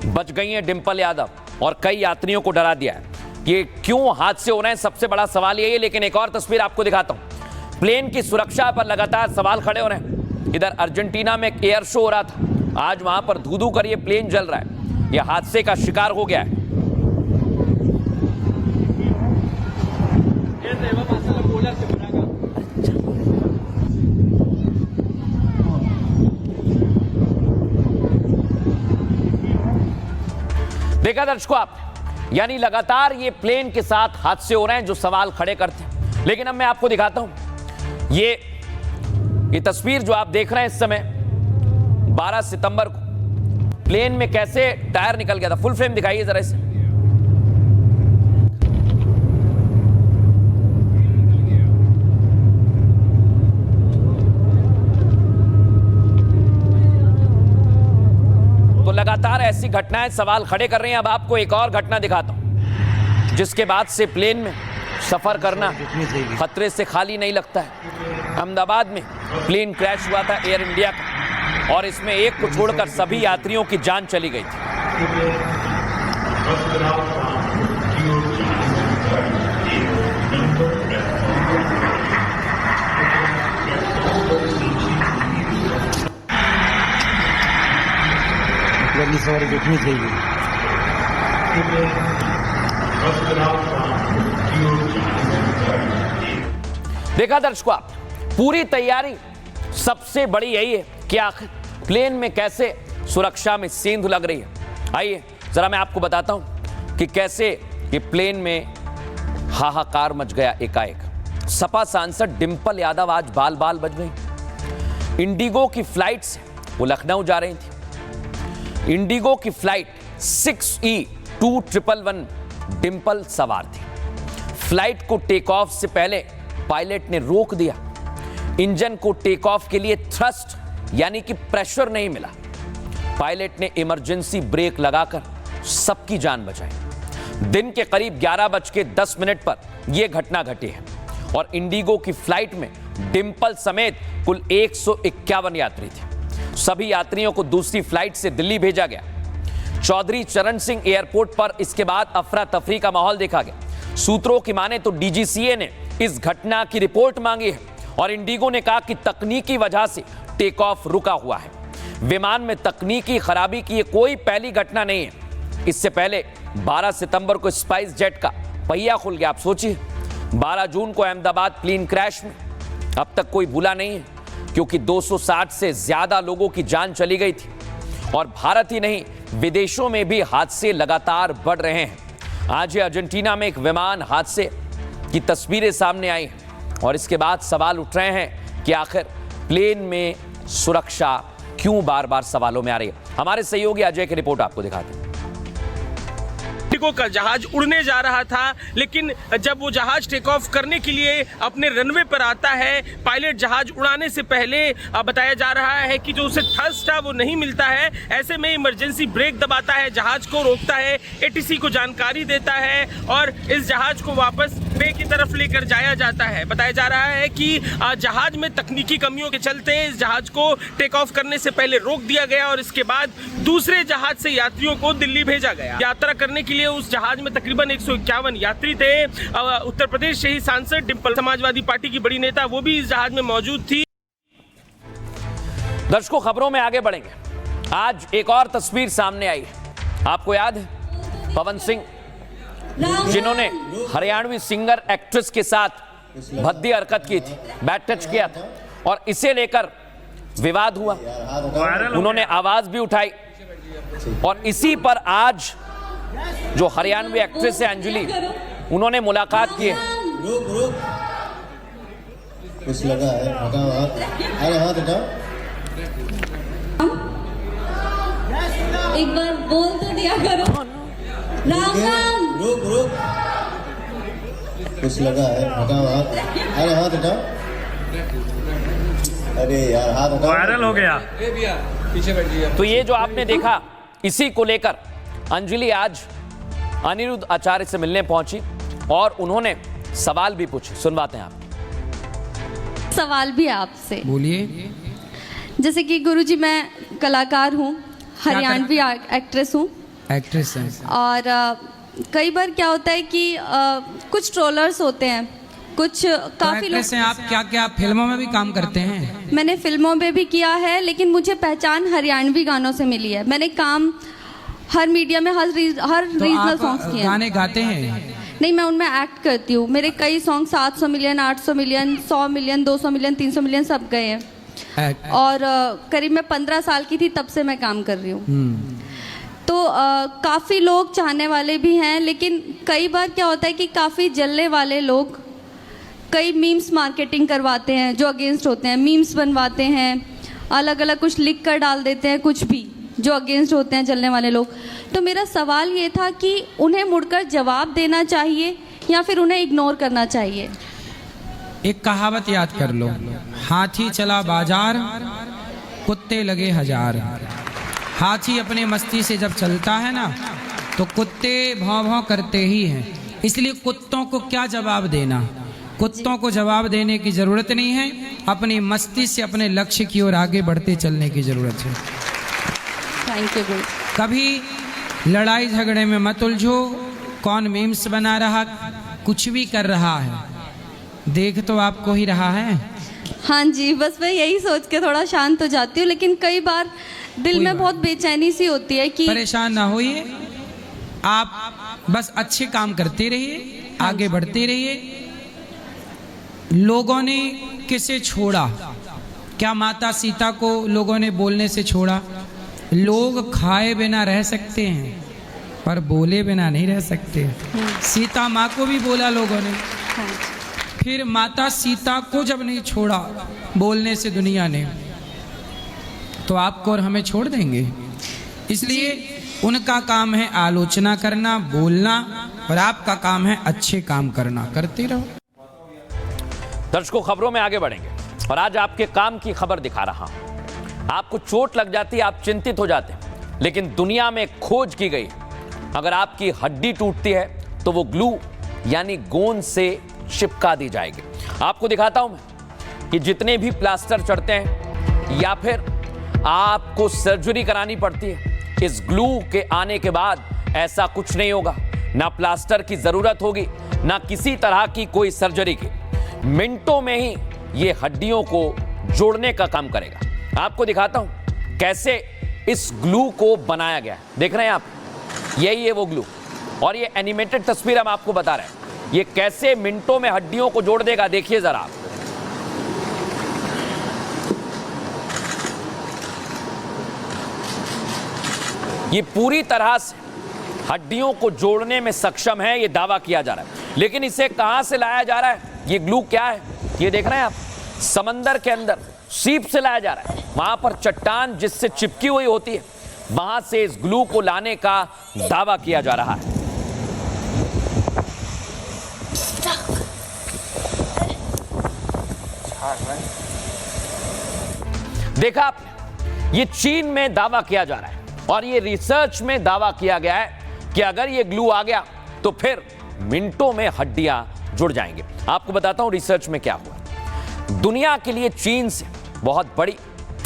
बच गई हैं डिंपल यादव और कई यात्रियों को डरा दिया है। ये क्यों हादसे हो रहे हैं, सबसे बड़ा सवाल यही है। लेकिन एक और तस्वीर आपको दिखाता हूं। प्लेन की सुरक्षा पर लगातार सवाल खड़े हो रहे हैं। इधर अर्जेंटीना में एक एयर शो हो रहा था, आज वहां पर धू-धू कर ये प्लेन जल रहा है, यह हादसे का शिकार हो गया है। देखा दर्शकों आप, यानी लगातार ये प्लेन के साथ हादसे हो रहे हैं जो सवाल खड़े करते हैं। लेकिन अब मैं आपको दिखाता हूं ये तस्वीर जो आप देख रहे हैं इस समय, 12 सितंबर को प्लेन में कैसे टायर निकल गया था। फुल फ्रेम दिखाइए जरा इसे। तो लगातार ऐसी घटनाएं सवाल खड़े कर रही हैं। अब आपको एक और घटना दिखाता हूं, जिसके बाद से प्लेन में सफर करना खतरे से खाली नहीं लगता है। अहमदाबाद में प्लेन क्रैश हुआ था एयर इंडिया का और इसमें एक को छोड़कर सभी यात्रियों की जान चली गई थी। देखनी चाहिए। देखा दर्शकों आप, पूरी तैयारी सबसे बड़ी यही है कि आखिर प्लेन में कैसे सुरक्षा में सेंध लग रही है। आइए जरा मैं आपको बताता हूं कि कैसे ये प्लेन में हाहाकार मच गया एकाएक। सपा सांसद डिंपल यादव आज बाल बाल बच गई। इंडिगो की फ्लाइट से वो लखनऊ जा रही थी। इंडिगो की फ्लाइट 6E2111 डिंपल सवार थी। फ्लाइट को टेक ऑफ से पहले पायलट ने रोक दिया। इंजन को टेक ऑफ के लिए थ्रस्ट यानी कि प्रेशर नहीं मिला। पायलट ने इमरजेंसी ब्रेक लगाकर सबकी जान बचाई। दिन के करीब 11:10 पर यह घटना घटी है और इंडिगो की फ्लाइट में डिंपल समेत कुल 151 यात्री थे। सभी यात्रियों को दूसरी फ्लाइट से दिल्ली भेजा गया। चौधरी चरण सिंह एयरपोर्ट पर इसके बाद अफरा तफरी का माहौल देखा गया। सूत्रों की माने तो डीजीसीए ने इस घटना की रिपोर्ट मांगी है और इंडिगो ने कहा कि तकनीकी वजह से टेक ऑफ रुका हुआ है। विमान में तकनीकी खराबी की यह कोई पहली घटना नहीं है। इससे पहले 12 सितंबर को स्पाइस जेट का पहिया खुल गया। आप सोचिए, 12 जून को अहमदाबाद प्लेन क्रैश में अब तक कोई भूला नहीं है, क्योंकि 260 से ज्यादा लोगों की जान चली गई थी। और भारत ही नहीं, विदेशों में भी हादसे लगातार बढ़ रहे हैं। आज ये अर्जेंटीना में एक विमान हादसे की तस्वीरें सामने आई हैं और इसके बाद सवाल उठ रहे हैं कि आखिर प्लेन में सुरक्षा क्यों बार बार सवालों में आ रही है। हमारे सहयोगी अजय की रिपोर्ट आपको दिखाते हैं। का जहाज उड़ने जा रहा था, लेकिन जब वो जहाज टेक ऑफ करने के लिए अपने रनवे पर आता है, पायलट जहाज उड़ाने से पहले बताया जा रहा है कि जो उसे थ्रस्ट था वो नहीं मिलता है। ऐसे में इमरजेंसी ब्रेक दबाता है, जहाज को रोकता है, एटीसी को जानकारी देता है और इस जहाज को वापस बे की तरफ लेकर जाया जाता है। बताया जा रहा है कि जहाज में तकनीकी कमियों के चलते इस जहाज को टेक ऑफ करने से पहले रोक दिया गया और इसके बाद दूसरे जहाज से यात्रियों को दिल्ली भेजा गया। यात्रा करने के लिए उस जहाज में तकरीबन 151 यात्री थे। उत्तर प्रदेश से ही सांसद डिंपल, समाजवादी पार्टी की बड़ी नेता, वो भी इस जहाज में मौजूद थी। दर्शकों, खबरों में आगे बढ़ेंगे। आज एक और तस्वीर सामने आई है। आपको याद है पवन सिंह, जिन्होंने हरियाणवी सिंगर एक्ट्रेस के साथ भद्दी हरकत की थी, बैड टच किया था और इसे लेकर विवाद हुआ, उन्होंने आवाज भी उठाई और इसी पर आज जो हरियाणवी एक्ट्रेस है अंजलि, उन्होंने मुलाकात की है। कुछ लगा है, अरे हाथ हटाओ, एक बार बोल तो दिया करो। राम राम, रुक, कुछ लगा है, हटाओ हाथ, अरे हाथ हटाओ, अरे यार हाथ हटाओ, वायरल हो गया। पीछे बैठिए। तो ये जो आपने देखा, इसी को लेकर अंजलि आज अनिरुद्ध आचार्य से मिलने पहुंची और उन्होंने सवाल भी पूछे। सुनवाते हैं आप। सवाल भी आपसे, बोलिए। जैसे कि गुरुजी, मैं कलाकार हूँ, हरियाणवी एक्ट्रेस हूँ, एक्ट्रेस हैं, और कई बार क्या होता है कि कुछ ट्रोलर्स होते हैं, कुछ काफी लोग हैं। आप क्या फिल्मों में भी काम करते हैं? मैंने फिल्मों में भी किया है, लेकिन मुझे पहचान हरियाणवी गानों से मिली है। मैंने काम हर मीडिया में हर रीजनल सॉन्ग्स किए हैं। गाने गाते हैं? नहीं, मैं उनमें एक्ट करती हूँ। मेरे कई song 700 million, 800 million, 100 million, 200 million, 300 million सब गए हैं। और करीब मैं 15 साल की थी तब से मैं काम कर रही हूँ। तो काफ़ी लोग चाहने वाले भी हैं, लेकिन कई बार क्या होता है कि काफ़ी जलने वाले लोग कई मीम्स मार्केटिंग करवाते हैं जो अगेंस्ट होते हैं, मीम्स बनवाते हैं, अलग अलग कुछ लिख कर डाल देते हैं, कुछ भी जो अगेंस्ट होते हैं जलने वाले लोग। तो मेरा सवाल ये था कि उन्हें मुड़कर जवाब देना चाहिए या फिर उन्हें इग्नोर करना चाहिए? एक कहावत याद कर लो, हाथी चला बाजार, कुत्ते लगे हजार। हाथी अपने मस्ती से जब चलता है ना, तो कुत्ते भौं भौं करते ही हैं। इसलिए कुत्तों को क्या जवाब देना, कुत्तों को जवाब देने की जरूरत नहीं है। अपनी मस्ती से अपने लक्ष्य की ओर आगे बढ़ते चलने की जरूरत है। Thank you. कभी लड़ाई झगड़े में मत उलझो। कौन मीम्स बना रहा, कुछ भी कर रहा है, देख तो आपको ही रहा है। हाँ जी, बस मैं यही सोच के थोड़ा शांत हो जाती हूँ, लेकिन कई बार दिल में बहुत बेचैनी सी होती है कि परेशान ना होइए, आप बस अच्छे काम करते रहिए, आगे बढ़ते रहिए। लोगों ने किसे छोड़ा? क्या माता सीता को लोगों ने बोलने से छोड़ा? लोग खाए बिना रह सकते हैं पर बोले बिना नहीं रह सकते। सीता माँ को भी बोला लोगों ने, फिर माता सीता को जब नहीं छोड़ा बोलने से दुनिया ने, तो आपको और हमें छोड़ देंगे? इसलिए उनका काम है आलोचना करना, बोलना, और आपका काम है अच्छे काम करना। करते रहो। दर्शकों, खबरों में आगे बढ़ेंगे और आज आपके काम की खबर दिखा रहा हूं। आपको चोट लग जाती है, आप चिंतित हो जाते हैं, लेकिन दुनिया में खोज की गई, अगर आपकी हड्डी टूटती है तो वो ग्लू यानी गोंद से चिपका दी जाएगी। आपको दिखाता हूं मैं कि जितने भी प्लास्टर चढ़ते हैं या फिर आपको सर्जरी करानी पड़ती है, इस ग्लू के आने के बाद ऐसा कुछ नहीं होगा। ना प्लास्टर की जरूरत होगी, ना किसी तरह की कोई सर्जरी की। मिनटों में ही ये हड्डियों को जोड़ने का काम करेगा। आपको दिखाता हूं कैसे इस ग्लू को बनाया गया है। देख रहे हैं आप, यही है वो ग्लू, और ये एनिमेटेड तस्वीर हम आपको बता रहे हैं ये कैसे मिनटों में हड्डियों को जोड़ देगा। देखिए जरा आप, ये पूरी तरह से हड्डियों को जोड़ने में सक्षम है, ये दावा किया जा रहा है। लेकिन इसे कहां से लाया जा रहा है? ये ग्लू क्या है? ये देख रहे हैं आप, समंदर के अंदर सीप से लाया जा रहा है। वहां पर चट्टान जिससे चिपकी हुई होती है, वहां से इस ग्लू को लाने का दावा किया जा रहा है। देखा आपने, ये चीन में दावा किया जा रहा है और ये रिसर्च में दावा किया गया है कि अगर ये ग्लू आ गया तो फिर मिनटों में हड्डियां जुड़ जाएंगे। आपको बताता हूं रिसर्च में क्या हुआ। दुनिया के लिए चीन से बहुत बड़ी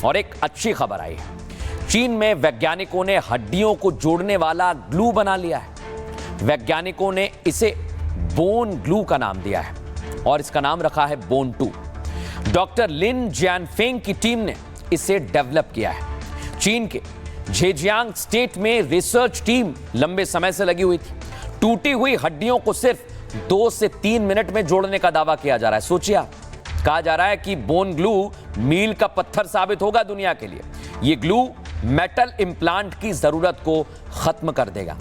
और एक अच्छी खबर आई है। चीन में वैज्ञानिकों ने हड्डियों को जोड़ने वाला ग्लू बना लिया है। वैज्ञानिकों ने इसे बोन ग्लू का नाम दिया है और इसका नाम रखा है बोन 2। डॉक्टर लिन जियानफेंग की टीम ने इसे डेवलप किया है। चीन के झेजियांग स्टेट में रिसर्च टीम लंबे समय से लगी हुई थी। टूटी हुई हड्डियों को सिर्फ 2 से 3 मिनट में जोड़ने का दावा किया जा रहा है। सोचिए आप, कहा जा रहा है कि बोन ग्लू मील का पत्थर साबित होगा दुनिया के लिए। यह ग्लू मेटल इंप्लांट की जरूरत को खत्म कर देगा।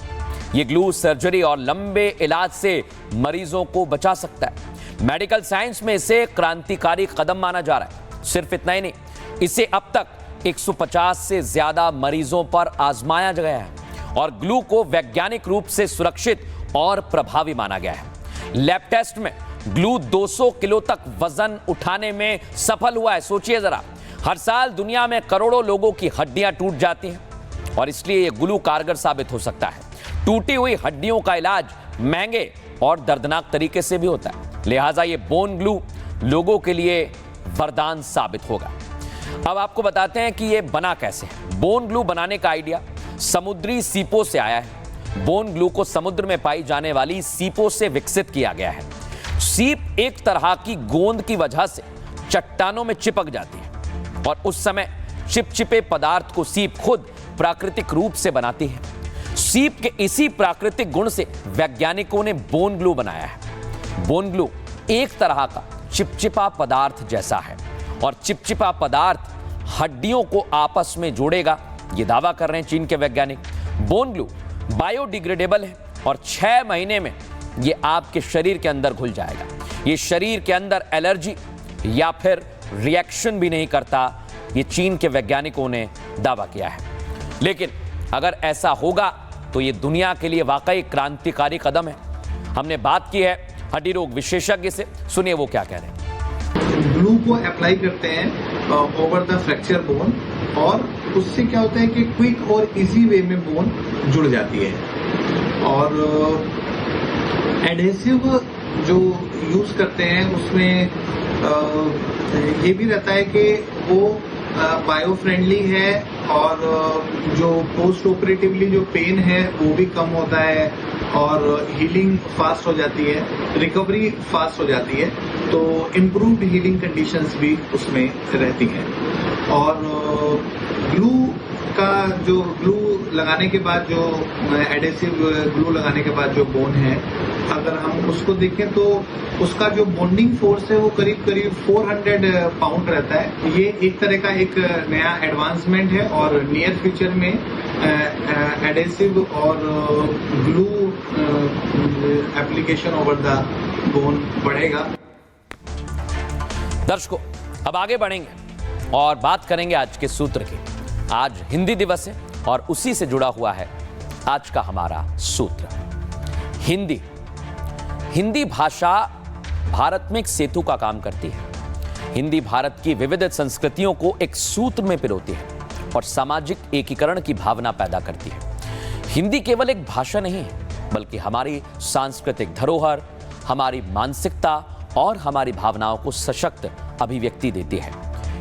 यह ग्लू सर्जरी और लंबे इलाज से मरीजों को बचा सकता है। मेडिकल साइंस में इसे क्रांतिकारी कदम माना जा रहा है। सिर्फ इतना ही नहीं, इसे अब तक 150 से ज्यादा मरीजों पर आजमाया गया है और ग्लू को वैज्ञानिक रूप से सुरक्षित और प्रभावी माना गया है। लैब टेस्ट में ग्लू 200 किलो तक वजन उठाने में सफल हुआ है। सोचिए जरा, हर साल दुनिया में करोड़ों लोगों की हड्डियां टूट जाती हैं और इसलिए यह ग्लू कारगर साबित हो सकता है। टूटी हुई हड्डियों का इलाज महंगे और दर्दनाक तरीके से भी होता है, लिहाजा ये बोन ग्लू लोगों के लिए वरदान साबित होगा। अब आपको बताते हैं कि ये बना कैसे है। बोन ग्लू बनाने का आइडिया समुद्री सीपों से आया है। बोन ग्लू को समुद्र में पाई जाने वाली सीपों से विकसित किया गया है। सीप एक तरह की गोंद की वजह से चट्टानों में चिपक जाती है और उस समय चिपचिपे पदार्थ को सीप खुद प्राकृतिक रूप से बनाती है। सीप के इसी प्राकृतिक गुण से वैज्ञानिकों ने बोन ग्लू बनाया है। बोन ग्लू एक तरह का चिपचिपा पदार्थ जैसा है और चिपचिपा पदार्थ हड्डियों को आपस में जोड़ेगा, ये दावा कर रहे हैं चीन के वैज्ञानिक। बोन ग्लू बायोडिग्रेडेबल है और 6 महीने में ये आपके शरीर के अंदर घुल जाएगा। ये शरीर के अंदर एलर्जी या फिर रिएक्शन भी नहीं करता, ये चीन के वैज्ञानिकों ने दावा किया है। लेकिन अगर ऐसा होगा तो ये दुनिया के लिए वाकई क्रांतिकारी कदम है। हमने बात की है हड्डी रोग विशेषज्ञ से, सुनिए वो क्या कह रहे हैं। ग्लू को अप्लाई करते हैं ओवर द फ्रैक्चर बोन और उससे क्या होता है कि क्विक और इजी वे में बोन जुड़ जाती है। और एडहेसिव जो यूज करते हैं उसमें ये भी रहता है कि वो बायो फ्रेंडली है और जो पोस्ट ऑपरेटिवली जो पेन है वो भी कम होता है और हीलिंग फास्ट हो जाती है, रिकवरी फास्ट हो जाती है, तो इम्प्रूव्ड हीलिंग कंडीशंस भी उसमें रहती हैं। और ग्लू का जो ग्लू लगाने के बाद जो एडेसिव ग्लू लगाने के बाद जो बोन है, अगर हम उसको देखें तो उसका जो बॉन्डिंग फोर्स है वो करीब करीब 400 पाउंड रहता है। ये एक तरह का एक नया एडवांसमेंट है और नियर फ्यूचर में एडेसिव और glue application over the bone बढ़ेगा। दर्शकों, अब आगे बढ़ेंगे और बात करेंगे आज के सूत्र की। आज हिंदी दिवस है और उसी से जुड़ा हुआ है आज का हमारा सूत्र। हिंदी हिंदी भाषा भारत में एक सेतु का काम करती है। हिंदी भारत की विविध संस्कृतियों को एक सूत्र में पिरोती है और सामाजिक एकीकरण की भावना पैदा करती है। हिंदी केवल एक भाषा नहीं है, बल्कि हमारी सांस्कृतिक धरोहर, हमारी मानसिकता और हमारी भावनाओं को सशक्त अभिव्यक्ति देती है।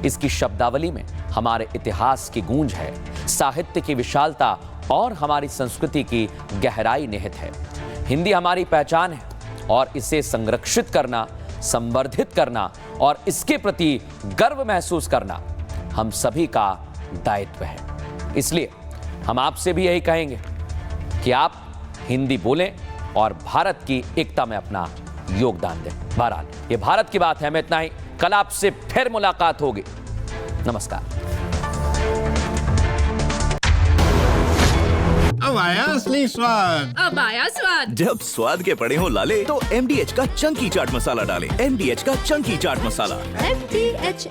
इसकी शब्दावली में हमारे इतिहास की गूंज है, साहित्य की विशालता और हमारी संस्कृति की गहराई निहित है। हिंदी हमारी पहचान है और इसे संरक्षित करना, संवर्धित करना और इसके प्रति गर्व महसूस करना हम सभी का दायित्व है। इसलिए हम आपसे भी यही कहेंगे कि आप हिंदी बोलें और भारत की एकता में अपना योगदान दें। बहरहाल ये भारत की बात है। मैं इतना ही, कल आपसे फिर मुलाकात होगी। नमस्कार। अब आया असली स्वाद। अब आया स्वाद। जब स्वाद के पड़े हो लाले तो MDH का चंकी चाट मसाला डालें। MDH का चंकी चाट मसाला। MDH